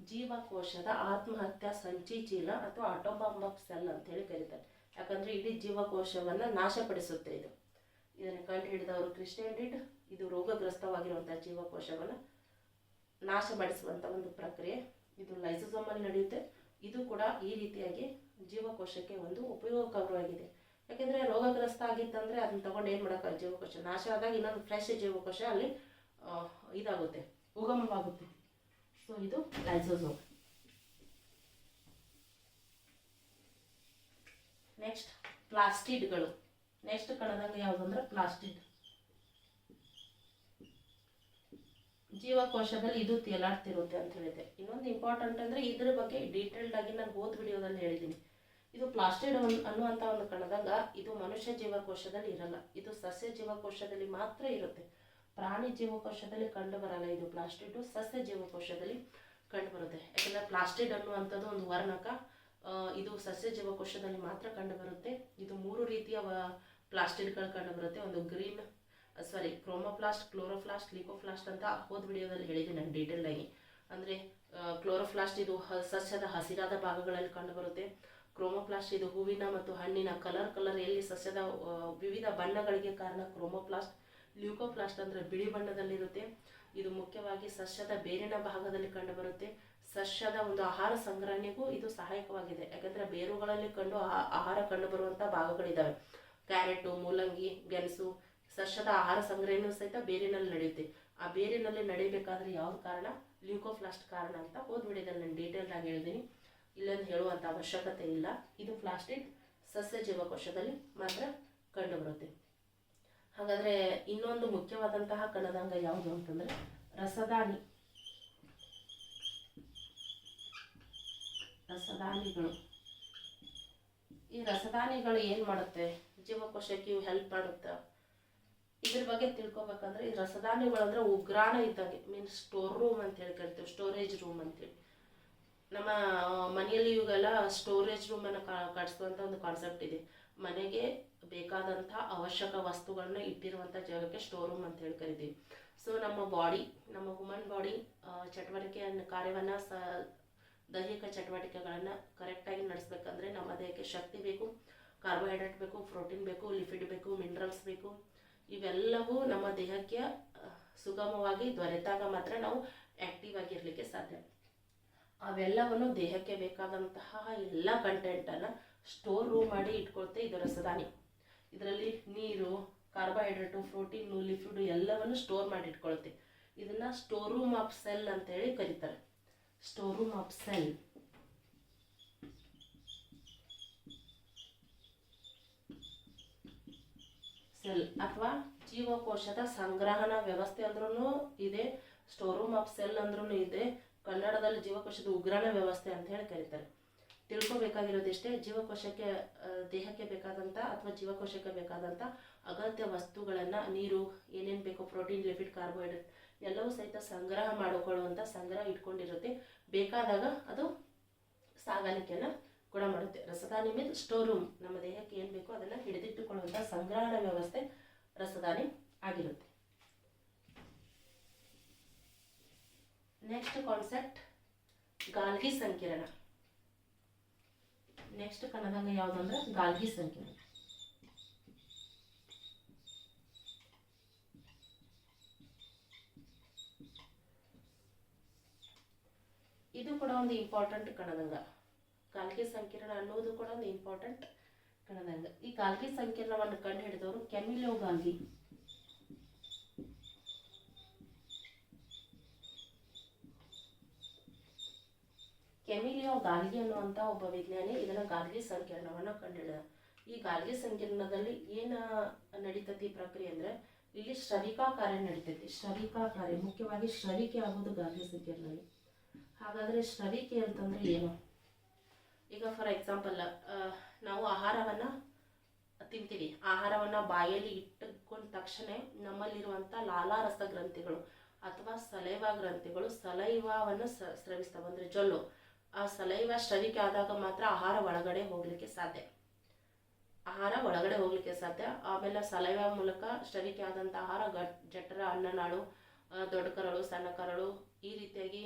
ಜೀವಕೋಶದ ಆತ್ಮಹತ್ಯಾ ಸಂಚಿ ಚೀಲ ಅಥವಾ ಆಟೋಬಾಂಬ್ ಆಫ್ ಸೆಲ್ ಅಂತ ಹೇಳಿ ಕರೀತಾರೆ. ಯಾಕಂದರೆ ಇಡೀ ಜೀವಕೋಶವನ್ನು ನಾಶಪಡಿಸುತ್ತೆ. ಇದನ್ನು ಕಂಡು ಹಿಡಿದವರು ಕ್ರಿಸ್ಟಿಯನ್ ಡಿಡ್. ಇದು ರೋಗಗ್ರಸ್ತವಾಗಿರುವಂಥ ಜೀವಕೋಶವನ್ನು ನಾಶಪಡಿಸುವಂಥ ಒಂದು ಪ್ರಕ್ರಿಯೆ ಇದು ಲೈಸೋಸೋಮಲ್ಲಿ ನಡೆಯುತ್ತೆ. ಇದು ಕೂಡ ಈ ರೀತಿಯಾಗಿ ಜೀವಕೋಶಕ್ಕೆ ಒಂದು ಉಪಯೋಗಕರವಾಗಿದೆ. ಯಾಕೆಂದರೆ ರೋಗಗ್ರಸ್ತ ಆಗಿತ್ತಂದರೆ ಅದನ್ನ ತಗೊಂಡು ಏನು ಮಾಡೋಕ್ಕಾಗ, ಜೀವಕೋಶ ನಾಶ ಆದಾಗ ಇನ್ನೊಂದು ಫ್ರೆಶ್ ಜೀವಕೋಶ ಅಲ್ಲಿ ಇದಾಗುತ್ತೆ, ಉಗಮವಾಗುತ್ತೆ. ಸೊ ಇದು ಲೈಸೋಸೋಮ್. ನೆಕ್ಸ್ಟ್ ಪ್ಲಾಸ್ಟಿಡ್ಗಳು. ನೆಕ್ಸ್ಟ್ ಕಣದಂಗ ಯಾವುದಂದ್ರೆ ಪ್ಲಾಸ್ಟಿಡ್. ಜೀವಕೋಶದಲ್ಲಿ ಇದು ತೇಲಾಡ್ತಿರುತ್ತೆ ಅಂತ ಹೇಳಿದೆ. ಇನ್ನೊಂದು ಇಂಪಾರ್ಟೆಂಟ್ ಅಂದರೆ ಇದ್ರ ಬಗ್ಗೆ ಡೀಟೇಲ್ಡ್ ಆಗಿ ನಾನು ಹೋದ ವಿಡಿಯೋದಲ್ಲಿ ಹೇಳಿದ್ದೀನಿ. ಇದು ಪ್ಲಾಸ್ಟಿಡ್ ಅನ್ನುವಂಥ ಒಂದು ಕಣದಂಗ ಇದು ಮನುಷ್ಯ ಜೀವಕೋಶದಲ್ಲಿ ಇರಲ್ಲ, ಇದು ಸಸ್ಯ ಜೀವಕೋಶದಲ್ಲಿ ಮಾತ್ರ ಇರುತ್ತೆ. ಪ್ರಾಣಿ ಜೀವಕೋಶದಲ್ಲಿ ಕಂಡು ಬರಲ್ಲ ಇದು ಪ್ಲಾಸ್ಟಿಡ್. ಸಸ್ಯ ಜೀವಕೋಶದಲ್ಲಿ ಕಂಡು ಬರುತ್ತೆ. ಯಾಕಂದ್ರೆ ಪ್ಲಾಸ್ಟಿಡ್ ಅನ್ನುವಂಥದ್ದು ಒಂದು ವರ್ಣಕ, ಇದು ಸಸ್ಯ ಜೀವಕೋಶದಲ್ಲಿ ಮಾತ್ರ ಕಂಡು ಬರುತ್ತೆ. ಇದು 3 ರೀತಿಯ ಪ್ಲಾಸ್ಟಿಡ್ಗಳು ಕಂಡು ಬರುತ್ತೆ. ಒಂದು ಕ್ರೋಮೋಪ್ಲಾಸ್ಟ್, ಕ್ಲೋರೋಪ್ಲಾಸ್ಟ್, ಲಿಕೋಪ್ಲಾಸ್ಟ್ ಅಂತ ಹೋದ ವಿಡಿಯೋದಲ್ಲಿ ಹೇಳಿದ್ದೀನಿ ನಾನು ಡೀಟೇಲ್ ಆಗಿ. ಅಂದರೆ ಕ್ಲೋರೋಪ್ಲಾಸ್ಟ್ ಇದು ಸಸ್ಯದ ಹಸಿರಾದ ಭಾಗಗಳಲ್ಲಿ ಕಂಡು ಬರುತ್ತೆ. ಕ್ರೋಮೋಪ್ಲಾಸ್ಟ್ ಇದು ಹೂವಿನ ಮತ್ತು ಹಣ್ಣಿನ ಕಲರ್ ಎಲ್ಲಿ ಸಸ್ಯದ ವಿವಿಧ ಬಣ್ಣಗಳಿಗೆ ಕಾರಣ ಕ್ರೋಮೋಪ್ಲಾಸ್ಟ್. ಲ್ಯೂಕೋಪ್ಲಾಸ್ಟ್ ಅಂದರೆ ಬಿಳಿ ಬಣ್ಣದಲ್ಲಿರುತ್ತೆ. ಇದು ಮುಖ್ಯವಾಗಿ ಸಸ್ಯದ ಬೇರಿನ ಭಾಗದಲ್ಲಿ ಕಂಡು ಬರುತ್ತೆ. ಸಸ್ಯದ ಒಂದು ಆಹಾರ ಸಂಗ್ರಹಣೆಗೂ ಇದು ಸಹಾಯಕವಾಗಿದೆ. ಯಾಕಂದ್ರೆ ಬೇರುಗಳಲ್ಲಿ ಆಹಾರ ಕಂಡು ಬರುವಂಥ ಭಾಗಗಳಿದ್ದಾವೆ. ಕ್ಯಾರೆಟು, ಮೂಲಂಗಿ, ಗೆಣಸು, ಸಸ್ಯದ ಆಹಾರ ಸಂಗ್ರಹಣೆಯೂ ಸಹಿತ ಬೇರಿನಲ್ಲಿ ನಡೆಯುತ್ತೆ. ಆ ಬೇರಿನಲ್ಲಿ ನಡೀಬೇಕಾದ್ರೆ ಯಾವ್ದು ಕಾರಣ? ಲ್ಯೂಕೋಪ್ಲಾಸ್ಟ್ ಕಾರಣ ಅಂತ ಹೋದ ವಿಡಿಯೋದಲ್ಲಿ ನಾನು ಡೀಟೇಲ್ ಆಗಿ ಹೇಳಿದ್ದೀನಿ. ಇಲ್ಲೊಂದು ಹೇಳುವಂಥ ಅವಶ್ಯಕತೆ ಇಲ್ಲ. ಇದು ಪ್ಲಾಸ್ಟಿಡ್ ಸಸ್ಯ ಜೀವಕೋಶದಲ್ಲಿ ಮಾತ್ರ ಕಂಡು ಬರುತ್ತೆ. ಹಾಗಾದ್ರೆ ಇನ್ನೊಂದು ಮುಖ್ಯವಾದಂತಹ ಕಣದಂಗ ಯಾವುದು ಅಂತಂದ್ರೆ ರಸದಾನಿ. ರಸದಾನಿಗಳು, ಈ ರಸದಾನಿಗಳು ಏನ್ ಮಾಡುತ್ತೆ? ಜೀವಕೋಶಕ್ಕೆ ಇವು ಹೆಲ್ಪ್ ಮಾಡುತ್ತಾ? ಇದ್ರ ಬಗ್ಗೆ ತಿಳ್ಕೊಬೇಕಂದ್ರೆ ಈ ರಸದಾನಿಗಳು ಅಂದ್ರೆ ಉಗ್ರಾಣ ಇದ್ದಂಗೆ, ಮೀನ್ಸ್ ಸ್ಟೋರ್ ರೂಮ್ ಅಂತ ಹೇಳಿ ಕರಿತೀವಿ, ಸ್ಟೋರೇಜ್ ರೂಮ್ ಅಂತೇಳಿ. ನಮ್ಮ ಮನೆಯಲ್ಲಿ ಇವಾಗೆಲ್ಲ ಸ್ಟೋರೇಜ್ ರೂಮ್ ಅನ್ನು ಕಟ್ಸುವಂತ ಒಂದು ಕಾನ್ಸೆಪ್ಟ್ ಇದೆ. ಮನೆಗೆ ಬೇಕಾದಂಥ ಅವಶ್ಯಕ ವಸ್ತುಗಳನ್ನ ಇಟ್ಟಿರುವಂಥ ಜಾಗಕ್ಕೆ ಸ್ಟೋರ್ ರೂಮ್ ಅಂತ ಹೇಳಿ ಕರಿತೀವಿ. ಸೊ ನಮ್ಮ ಹ್ಯೂಮನ್ ಬಾಡಿ ಕಾರ್ಯವನ್ನು ದೈಹಿಕ ಚಟುವಟಿಕೆಗಳನ್ನು ಕರೆಕ್ಟಾಗಿ ನಡೆಸಬೇಕಂದ್ರೆ ನಮ್ಮ ದೇಹಕ್ಕೆ ಶಕ್ತಿ ಬೇಕು, ಕಾರ್ಬೋಹೈಡ್ರೇಟ್ ಬೇಕು, ಪ್ರೋಟೀನ್ ಬೇಕು, ಲಿಪಿಡ್ ಬೇಕು, ಮಿನರಲ್ಸ್ ಬೇಕು. ಇವೆಲ್ಲವೂ ನಮ್ಮ ದೇಹಕ್ಕೆ ಸುಗಮವಾಗಿ ದೊರೆತಾಗ ಮಾತ್ರ ನಾವು ಆ್ಯಕ್ಟಿವ್ ಆಗಿರಲಿಕ್ಕೆ ಸಾಧ್ಯ. ಅವೆಲ್ಲವನ್ನು ದೇಹಕ್ಕೆ ಬೇಕಾದಂತಹ ಎಲ್ಲ ಕಂಟೆಂಟನ್ನು ಸ್ಟೋರ್ ರೂಮ್ ಮಾಡಿ ಇಟ್ಕೊಳ್ತೆ ಇದು ರಸದಾನಿ. ಇದರಲ್ಲಿ ನೀರು, ಕಾರ್ಬೋಹೈಡ್ರೇಟು, ಪ್ರೋಟೀನು, ಲಿಪಿಡ್ ಎಲ್ಲವನ್ನು ಸ್ಟೋರ್ ಮಾಡಿ ಇಟ್ಕೊಳುತ್ತೆ. ಇದನ್ನ ಸ್ಟೋರ್ ರೂಮ್ ಆಫ್ ಸೆಲ್ ಅಂತ ಹೇಳಿ ಕರೀತಾರೆ. Store room of cell. ಅಥವಾ ಜೀವಕೋಶದ ಸಂಗ್ರಹಣಾ ವ್ಯವಸ್ಥೆ ಅಂದ್ರೂ ಇದೆ, ಸ್ಟೋರ್ ರೂಮ್ ಆಫ್ ಸೆಲ್ ಅಂದ್ರೂ ಇದೆ. ಕನ್ನಡದಲ್ಲಿ ಜೀವಕೋಶದ ಉಗ್ರಾಣ ವ್ಯವಸ್ಥೆ ಅಂತ ಹೇಳಿ ಕರೀತಾರೆ. ತಿಳ್ಕೊಬೇಕಾಗಿರೋದಿಷ್ಟೇ, ಜೀವಕೋಶಕ್ಕೆ ದೇಹಕ್ಕೆ ಬೇಕಾದಂಥ ಅಥವಾ ಜೀವಕೋಶಕ್ಕೆ ಬೇಕಾದಂಥ ಅಗತ್ಯ ವಸ್ತುಗಳನ್ನು, ನೀರು, ಏನೇನು ಬೇಕೋ, ಪ್ರೋಟೀನ್, ಲಿಪಿಡ್, ಕಾರ್ಬೋಹೈಡ್ರೇಟ್ ಎಲ್ಲವೂ ಸಹಿತ ಸಂಗ್ರಹ ಮಾಡಿಕೊಳ್ಳುವಂಥ ಸಂಗ್ರಹ ಇಟ್ಕೊಂಡಿರುತ್ತೆ. ಬೇಕಾದಾಗ ಅದು ಸಾಗಾಣಿಕೆಯನ್ನು ಕೂಡ ಮಾಡುತ್ತೆ. ರಸದಾನಿ ಮೀನ್ಸ್ ಸ್ಟೋರ್ ರೂಮ್, ನಮ್ಮ ದೇಹಕ್ಕೆ ಏನು ಬೇಕೋ ಅದನ್ನು ಹಿಡಿದಿಟ್ಟುಕೊಳ್ಳುವಂಥ ಸಂಗ್ರಹಣ ವ್ಯವಸ್ಥೆ ರಸದಾನಿ ಆಗಿರುತ್ತೆ. ನೆಕ್ಸ್ಟ್ ಕಾನ್ಸೆಪ್ಟ್ ಗಾಲ್ಗಿ ಸಂಕೀರ್ಣ. ನೆಕ್ಸ್ಟ್ ಕನ್ನದಂಗ ಯಾವುದಂದ್ರೆ ಗಾಲ್ಗಿ ಸಂಕೀರ್ಣ. ಇದು ಕೂಡ ಒಂದು ಇಂಪಾರ್ಟೆಂಟ್ ಕಣದಂಗ. ಗಾಲ್ಗಿ ಸಂಕೀರ್ಣ ಅನ್ನೋದು ಕೂಡ ಒಂದು ಇಂಪಾರ್ಟೆಂಟ್ ಕಣದಂಗ. ಈ ಗಾಲ್ಗಿ ಸಂಕೀರ್ಣವನ್ನು ಕಂಡು ಹಿಡಿದವರು ಕ್ಯಾಮಿಲೋ ಗಾಲ್ಗಿ. ಕೆಮಿಲಿಯೋ ಗಾಲ್ಗಿ ಅನ್ನುವಂಥ ಒಬ್ಬ ವಿಜ್ಞಾನಿ ಇದನ್ನ ಗಾಲ್ಗಿ ಸಂಕೀರ್ಣವನ್ನು ಕಂಡುಹಿಡಿದ. ಈ ಗಾಲ್ಗಿ ಸಂಕೀರ್ಣದಲ್ಲಿ ಏನು ನಡೀತತಿ ಪ್ರಕ್ರಿಯೆ ಅಂದ್ರೆ ಇಲ್ಲಿ ಶ್ರವಿಕಾ ಕಾರ್ಯ ನಡೀತೈತಿ. ಶ್ರವಿಕಾ ಕಾರ್ಯ, ಮುಖ್ಯವಾಗಿ ಶ್ರವಿಕೆ ಆಗೋದು ಗಾಲ್ಗಿ ಸಂಕೀರ್ಣದಲ್ಲಿ. ಹಾಗಾದ್ರೆ ಶ್ರವಿಕೆ ಅಂತಂದ್ರೆ ಏನು? ಈಗ ಫಾರ್ ಎಕ್ಸಾಂಪಲ್ ನಾವು ಆಹಾರವನ್ನ ತಿಂತೀವಿ. ಆಹಾರವನ್ನ ಬಾಯಲ್ಲಿ ಇಟ್ಟುಕೊಂಡ ತಕ್ಷಣ ನಮ್ಮಲ್ಲಿರುವಂಥ ಲಾಲಾರಸ ಗ್ರಂಥಿಗಳು ಅಥವಾ ಸಲೈವಾ ಗ್ರಂಥಿಗಳು ಸಲೈವಾವನ್ನು ಸ್ರವಿಸ್ತವೆ, ಅಂದ್ರೆ ಜೊಲ್ಲು. ಆ ಸಲೈವ ಶ್ರವಿಕೆ ಆದಾಗ ಮಾತ್ರ ಆಹಾರ ಒಳಗಡೆ ಹೋಗ್ಲಿಕ್ಕೆ ಸಾಧ್ಯ. ಆಮೇಲೆ ಸಲೈವ ಮೂಲಕ ಶ್ರವಿಕೆ ಆದಂಥ ಆಹಾರ ಜಠರ, ಅನ್ನನಾಳು, ದೊಡ್ಡ ಕರಳು, ಸಣ್ಣ ಕರಳು ಈ ರೀತಿಯಾಗಿ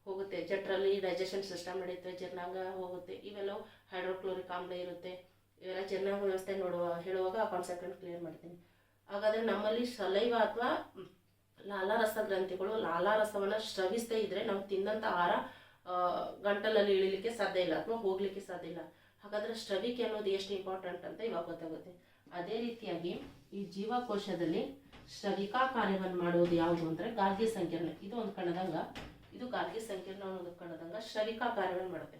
ಹೋಗುತ್ತೆ. ಜಠರಲ್ಲಿ ಡೈಜೆಷನ್ ಸಿಸ್ಟಮ್ ನಡೆಯುತ್ತೆ, ಜೀರ್ಣಾಂಗ ಹೋಗುತ್ತೆ. ಇವೆಲ್ಲವೂ ಹೈಡ್ರೋಕ್ಲೋರಿಕ್ ಆಮ್ಲ ಇರುತ್ತೆ. ಇವೆಲ್ಲ ಜೀರ್ಣಾಂಗ ವ್ಯವಸ್ಥೆ ಹೇಳುವಾಗ ಆ ಕಾನ್ಸೆಪ್ಟನ್ನು ಕ್ಲಿಯರ್ ಮಾಡ್ತೀನಿ. ಹಾಗಾದ್ರೆ ನಮ್ಮಲ್ಲಿ ಸಲೈವ ಅಥವಾ ಲಾಲಾರಸ ಗ್ರಂಥಿಗಳು ಲಾಲಾರಸವನ್ನು ಸ್ರವಿಸದೇ ಇದ್ರೆ ನಾವು ತಿಂದಂಥ ಆಹಾರ ಗಂಟಲಲ್ಲಿ ಇಳಿಲಿಕ್ಕೆ ಸಾಧ್ಯ ಇಲ್ಲ ಅಥವಾ ಹೋಗ್ಲಿಕ್ಕೆ ಸಾಧ್ಯ ಇಲ್ಲ. ಹಾಗಾದ್ರೆ ಸ್ರವಿಕೆ ಅನ್ನೋದು ಎಷ್ಟು ಇಂಪಾರ್ಟೆಂಟ್ ಅಂತ ಇವಾಗ ಗೊತ್ತಾಗುತ್ತೆ. ಅದೇ ರೀತಿಯಾಗಿ ಈ ಜೀವಕೋಶದಲ್ಲಿ ಸ್ರವಿಕಾ ಕಾರ್ಯವನ್ನು ಮಾಡುವುದು ಯಾವುದು ಅಂದ್ರೆ ಗಾಲ್ಗಿ ಸಂಕೀರ್ಣ. ಇದು ಒಂದು ಕಣದಂಗ. ಇದು ಗಾಲ್ಗಿ ಸಂಕೀರ್ಣ ಅನ್ನೋದು ಕಣದಂಗ ಶ್ರವಿಕಾ ಕಾರ್ಯವನ್ನು ಮಾಡುತ್ತೆ.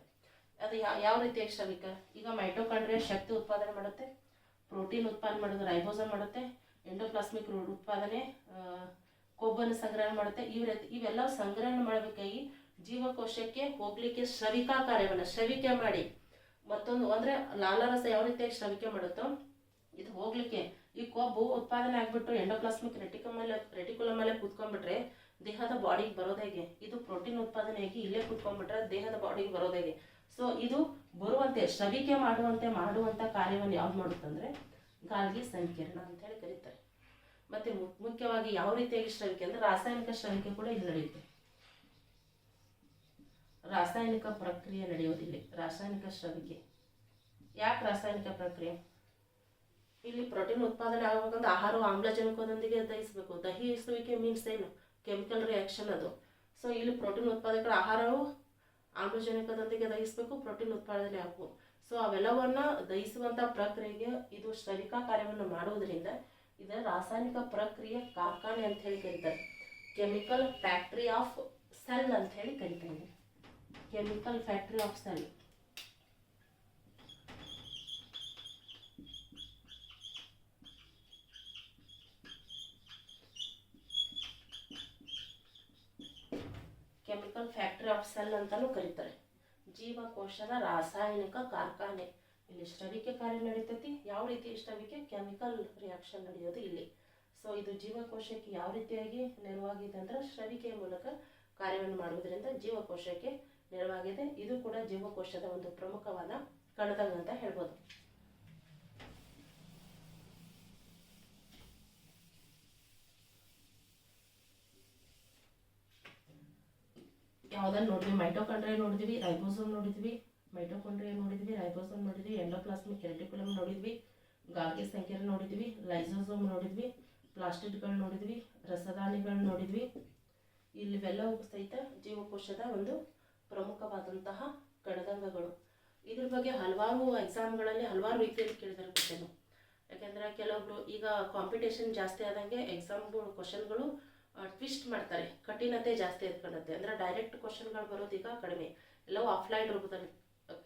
ಅದು ಯಾವ ರೀತಿಯಾಗಿ ಶ್ರವಿಕ? ಈಗ ಮೈಟೋಕಾಂಡ್ರಿಯಾ ಶಕ್ತಿ ಉತ್ಪಾದನೆ ಮಾಡುತ್ತೆ, ಪ್ರೋಟೀನ್ ಉತ್ಪಾದನೆ ಮಾಡೋದು ರೈಬೋಸೋಮ್ ಮಾಡುತ್ತೆ, ಎಂಡೋಪ್ಲಾಸ್ಮಿಕ್ ಉತ್ಪಾದನೆ, ಕೊಬ್ಬನ್ನು ಸಂಗ್ರಹಣೆ ಮಾಡುತ್ತೆ. ಇವೆಲ್ಲ ಸಂಗ್ರಹಣೆ ಮಾಡಬೇಕಾಗಿ ಜೀವಕೋಶಕ್ಕೆ ಹೋಗ್ಲಿಕ್ಕೆ ಶ್ರವಿಕಾ ಕಾರ್ಯವನ್ನು ಶ್ರವಿಕೆ ಮಾಡಿ, ಮತ್ತೊಂದು ಅಂದ್ರೆ ಲಾಲಾರಸ ಯಾವ ರೀತಿಯಾಗಿ ಶ್ರವಿಕೆ ಮಾಡುತ್ತೋ ಇದು ಹೋಗ್ಲಿಕ್ಕೆ ಈ ಕೊಬ್ಬು ಉತ್ಪಾದನೆ ಆಗ್ಬಿಟ್ಟು ಎಂಡೋಪ್ಲಾಸ್ಮಿಕ್ ರೆಟಿಕ್ಯುಲಮ್ ಮೇಲೆ ಕೂತ್ಕೊಂಡ್ಬಿಟ್ರೆ ದೇಹದ ಬಾಡಿಗೆ ಬರೋದೇಗೆ. ಇದು ಪ್ರೋಟೀನ್ ಉತ್ಪಾದನೆಯಾಗಿ ಇಲ್ಲೇ ಕೂತ್ಕೊಂಡ್ಬಿಟ್ರೆ ದೇಹದ ಬಾಡಿಗೆ ಬರೋದೇಗೆ. ಸೊ ಇದು ಬರುವಂತೆ ಸ್ರವಿಕೆ ಮಾಡುವಂತ ಕಾರ್ಯವನ್ನು ಯಾವ್ದು ಮಾಡುತ್ತಂದ್ರೆ ಗಾಲ್ಗಿ ಸಂಕೀರ್ಣ ಅಂತ ಹೇಳಿ ಕರೀತಾರೆ. ಮತ್ತೆ ಮುಖ್ಯವಾಗಿ ಯಾವ ರೀತಿಯಾಗಿ ಸ್ರವಿಕೆ ಅಂದ್ರೆ ರಾಸಾಯನಿಕ ಸ್ರವಿಕೆ ಕೂಡ ಇಲ್ಲಿ ನಡೆಯುತ್ತೆ. ರಾಸಾಯನಿಕ ಪ್ರಕ್ರಿಯೆ ನಡೆಯೋದಿಲ್ಲ. ರಾಸಾಯನಿಕ ಸ್ರವಿಕೆ ಯಾಕೆ ರಾಸಾಯನಿಕ ಪ್ರಕ್ರಿಯೆ? ಇಲ್ಲಿ ಪ್ರೋಟೀನ್ ಉತ್ಪಾದನೆ ಆಗಬೇಕಂದ್ರೆ ಆಹಾರವು ಆಮ್ಲಜನಕದೊಂದಿಗೆ ದಹಿಸಬೇಕು. ದಹಿಸುವಿಕೆ ಮೀನ್ಸ್ ಏನು? ಕೆಮಿಕಲ್ ರಿಯಾಕ್ಷನ್ ಅದು. ಸೊ ಇಲ್ಲಿ ಪ್ರೋಟೀನ್ ಉತ್ಪಾದಕರ ಆಹಾರವು ಆಮ್ಲಜನಕದೊಂದಿಗೆ ದಹಿಸಬೇಕು, ಪ್ರೋಟೀನ್ ಉತ್ಪಾದನೆ ಆಗಬೇಕು. ಸೊ ಅವೆಲ್ಲವನ್ನ ದಹಿಸುವಂತ ಪ್ರಕ್ರಿಯೆಗೆ ಇದು ಸ್ರವಿಕಾ ಕಾರ್ಯವನ್ನು ಮಾಡುವುದರಿಂದ ಇದರ ರಾಸಾಯನಿಕ ಪ್ರಕ್ರಿಯೆ ಕಾರ್ಖಾನೆ ಅಂತ ಹೇಳಿ ಕರೀತಾರೆ. ಕೆಮಿಕಲ್ ಫ್ಯಾಕ್ಟರಿ ಆಫ್ ಸೆಲ್ ಅಂತ ಹೇಳಿ ಕರೀತಾರೆ. Chemical factory of cell. Chemical factory of cell ಅಂತಾನೂ ಕರೀತಾರೆ. ಜೀವಕೋಶದ ರಾಸಾಯನಿಕ ಕಾರ್ಖಾನೆ. ಇಲ್ಲಿ ಸ್ರವಿಕೆ ಕಾರ್ಯ ನಡೀತೈತಿ. ಯಾವ ರೀತಿ ಸ್ರವಿಕೆ? ಕೆಮಿಕಲ್ ರಿಯಾಕ್ಷನ್ ನಡೆಯೋದು ಇಲ್ಲಿ. ಸೊ ಇದು ಜೀವಕೋಶಕ್ಕೆ ಯಾವ ರೀತಿಯಾಗಿ ನೆರವಾಗಿದೆ ಅಂದ್ರೆ ಸ್ರವಿಕೆಯ ಮೂಲಕ ಕಾರ್ಯವನ್ನು ಮಾಡುವುದರಿಂದ ಜೀವಕೋಶಕ್ಕೆ ನೆರವಾಗಿದೆ. ಇದು ಕೂಡ ಜೀವಕೋಶದ ಒಂದು ಪ್ರಮುಖವಾದ ಕಣದಂಗ ಅಂತ ಹೇಳ್ಬೋದು. ಯಾವ್ದನ್ನ ನೋಡಿದ್ವಿ? ಮೈಟೋಕಾಂಡ್ರಿಯಾ ನೋಡಿದ್ವಿ, ರೈಬೋಸೋಮ್ ನೋಡಿದ್ವಿ, ಮೈಟೋಕಾಂಡ್ರಿಯಾ ನೋಡಿದ್ವಿ, ರೈಬೋಸೋಮ್ ನೋಡಿದ್ವಿ, ಎಂಡೋಪ್ಲಾಸ್ಮಿಕ್ ರೆಟಿಕ್ಯುಲಮ್ ನೋಡಿದ್ವಿ, ಗಾಲ್ಗಿ ಸಂಕೀರ್ಣ ನೋಡಿದ್ವಿ, ಲೈಸೋಸೋಮ್ ನೋಡಿದ್ವಿ, ಪ್ಲಾಸ್ಟಿಡ್ಗಳು ನೋಡಿದ್ವಿ, ರಸದಾನಿಗಳು ನೋಡಿದ್ವಿ. ಇಲ್ಲಿವೆಲ್ಲವೂ ಸಹಿತ ಜೀವಕೋಶದ ಒಂದು ಪ್ರಮುಖವಾದಂತಹ ಕಣದಂಗಗಳು. ಇದ್ರ ಬಗ್ಗೆ ಹಲವಾರು ಎಕ್ಸಾಮ್ಗಳಲ್ಲಿ ಹಲವಾರು ರೀತಿಯಲ್ಲಿ ಕೇಳಿದಾರೆ ಕ್ವಶನ್. ಯಾಕೆಂದ್ರೆ ಕೆಲವೊಬ್ರು ಈಗ ಕಾಂಪಿಟೇಷನ್ ಜಾಸ್ತಿ ಆದಂಗೆ ಎಕ್ಸಾಮ್ಗಳು ಕ್ವಶನ್ಗಳು ಟ್ವಿಸ್ಟ್ ಮಾಡ್ತಾರೆ, ಕಠಿಣತೆ ಜಾಸ್ತಿ ಎತ್ಕೊಳ್ಳುತ್ತೆ. ಅಂದ್ರೆ ಡೈರೆಕ್ಟ್ ಕ್ವಶನ್ಗಳು ಬರೋದೀಗ ಕಡಿಮೆ, ಎಲ್ಲವೂ ಆಫ್ಲೈನ್ ರೂಪದಲ್ಲಿ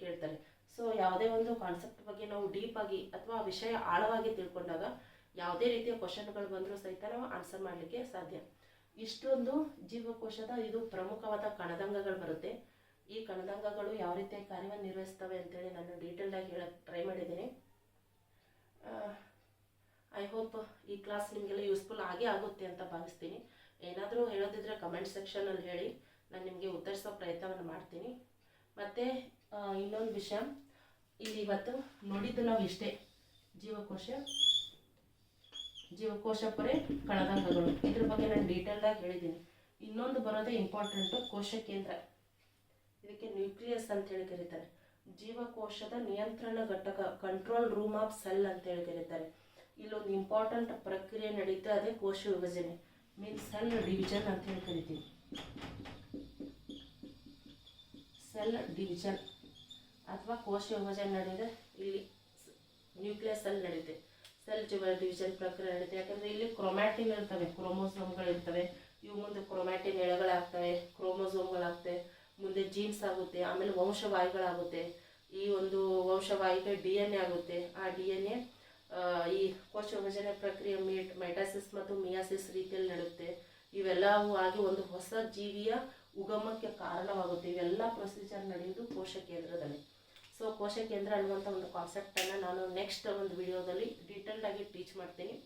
ಕೇಳ್ತಾರೆ. ಸೊ ಯಾವುದೇ ಒಂದು ಕಾನ್ಸೆಪ್ಟ್ ಬಗ್ಗೆ ನಾವು ಡೀಪ್ ಆಗಿ ಅಥವಾ ವಿಷಯ ಆಳವಾಗಿ ತಿಳ್ಕೊಂಡಾಗ ಯಾವುದೇ ರೀತಿಯ ಕ್ವಶನ್ಗಳು ಬಂದರೂ ಸಹಿತ ನಾವು ಆನ್ಸರ್ ಮಾಡಲಿಕ್ಕೆ ಸಾಧ್ಯ. ಇಷ್ಟೊಂದು ಜೀವಕೋಶದ ಇದು ಪ್ರಮುಖವಾದ ಕಣದಂಗಗಳು ಬರುತ್ತೆ. ಈ ಕಣದಂಗಗಳು ಯಾವ ರೀತಿಯ ಕಾರ್ಯವನ್ನು ನಿರ್ವಹಿಸ್ತವೆ ಅಂತೇಳಿ ನಾನು ಡೀಟೇಲ್ಡ್ ಆಗಿ ಹೇಳಕ್ಕೆ ಟ್ರೈ ಮಾಡಿದ್ದೀನಿ. ಐ ಹೋಪ್ ಈ ಕ್ಲಾಸ್ ನಿಮಗೆಲ್ಲ ಯೂಸ್ಫುಲ್ ಆಗೇ ಆಗುತ್ತೆ ಅಂತ ಭಾವಿಸ್ತೀನಿ. ಏನಾದರೂ ಹೇಳೋದಿದ್ರೆ ಕಮೆಂಟ್ ಸೆಕ್ಷನಲ್ಲಿ ಹೇಳಿ, ನಾನು ನಿಮಗೆ ಉತ್ತರಿಸೋ ಪ್ರಯತ್ನವನ್ನು ಮಾಡ್ತೀನಿ. ಮತ್ತು ಇನ್ನೊಂದು ವಿಷಯ, ಇಲ್ಲಿ ಇವತ್ತು ನೋಡಿದ್ದು ನಾವು ಇಷ್ಟೇ, ಜೀವಕೋಶ ಪೊರೆ ಕಣದಂಗಗಳು. ಇದ್ರ ಬಗ್ಗೆ ನಾನು ಡೀಟೇಲ್ಡಾಗಿ ಹೇಳಿದ್ದೀನಿ. ಇನ್ನೊಂದು ಬರೋದೇ ಇಂಪಾರ್ಟೆಂಟು, ಕೋಶ ಕೇಂದ್ರ. ಇದಕ್ಕೆ ನ್ಯೂಕ್ಲಿಯಸ್ ಅಂತ ಹೇಳಿ ಕರೀತಾರೆ. ಜೀವಕೋಶದ ನಿಯಂತ್ರಣ ಘಟಕ, ಕಂಟ್ರೋಲ್ ರೂಮ್ ಆಫ್ ಸೆಲ್ ಅಂತ ಹೇಳಿ ಕರೀತಾರೆ. ಇಲ್ಲೊಂದು ಇಂಪಾರ್ಟೆಂಟ್ ಪ್ರಕ್ರಿಯೆ ನಡೀತಾ, ಅದೇ ಕೋಶ ವಿಭಜನೆ, ಮೀನ್ಸ್ ಸೆಲ್ ಡಿವಿಷನ್ ಅಂತ ಹೇಳಿ ಕರಿತೀವಿ. ಸೆಲ್ ಡಿವಿಷನ್ ಅಥವಾ ಕೋಶ ವಿಭಜನೆ ನಡೆಯುತ್ತೆ. ಇಲ್ಲಿ ನ್ಯೂಕ್ಲಿಯಸ್ ಅಲ್ಲಿ ನಡೆಯುತ್ತೆ. ಸೆಲ್ ಡಿವಿಷನ್ ಪ್ರಕ್ರಿಯೆ ನಡೀತೆ. ಯಾಕಂದ್ರೆ ಇಲ್ಲಿ ಕ್ರೊಮ್ಯಾಟಿನ್ ಇರ್ತವೆ, ಕ್ರೋಮೋಸೋಮ್ಗಳು ಇರ್ತವೆ. ಇವು ಮುಂದೆ ಕ್ರೊಮ್ಯಾಟಿನ್ ಎಳೆಗಳಾಗ್ತವೆ, ಕ್ರೋಮೋಸೋಮ್ಗಳಾಗ್ತವೆ, ಮುಂದೆ ಜೀನ್ಸ್ ಆಗುತ್ತೆ, ಆಮೇಲೆ ವಂಶವಾಹಿಗಳಾಗುತ್ತೆ. ಈ ಒಂದು ವಂಶವಾಹಿಗೆ DNA ಆಗುತ್ತೆ. ಆ DNA ಈ ಕೋಶ ವಿಭಜನೆ ಪ್ರಕ್ರಿಯೆ ಮೈಟಾಸಿಸ್ ಮತ್ತು ಮಿಯಾಸಿಸ್ ರೀತಿಯಲ್ಲಿ ನಡೆಯುತ್ತೆ. ಇವೆಲ್ಲವೂ ಆಗಿ ಒಂದು ಹೊಸ ಜೀವಿಯ ಉಗಮಕ್ಕೆ ಕಾರಣವಾಗುತ್ತೆ. ಇವೆಲ್ಲ ಪ್ರೊಸೀಜರ್ ನಡೆಯುವುದು ಕೋಶ ಕೇಂದ್ರದಲ್ಲಿ. ಸೊ ಕೋಶ ಕೇಂದ್ರ ಅನ್ನುವಂಥ ಒಂದು ಕಾನ್ಸೆಪ್ಟನ್ನು ನಾನು ನೆಕ್ಸ್ಟ್ ಒಂದು ವಿಡಿಯೋದಲ್ಲಿ ಡೀಟೇಲ್ಡ್ ಆಗಿ ಟೀಚ್ ಮಾಡ್ತೀನಿ.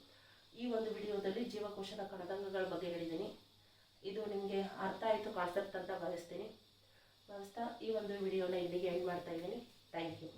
ಈ ಒಂದು ವಿಡಿಯೋದಲ್ಲಿ ಜೀವಕೋಶದ ಕಣದಂಗಗಳ ಬಗ್ಗೆ ಹೇಳಿದ್ದೀನಿ. ಇದು ನಿಮಗೆ ಅರ್ಥ ಆಯಿತು ಕಾನ್ಸೆಪ್ಟ್ ಅಂತ ಭಾವಿಸ್ತಾ ಈ ಒಂದು ವಿಡಿಯೋನ ಇಲ್ಲಿಗೆ ಎಂಡ್ ಮಾಡ್ತಾ ಇದ್ದೀನಿ. Thank you.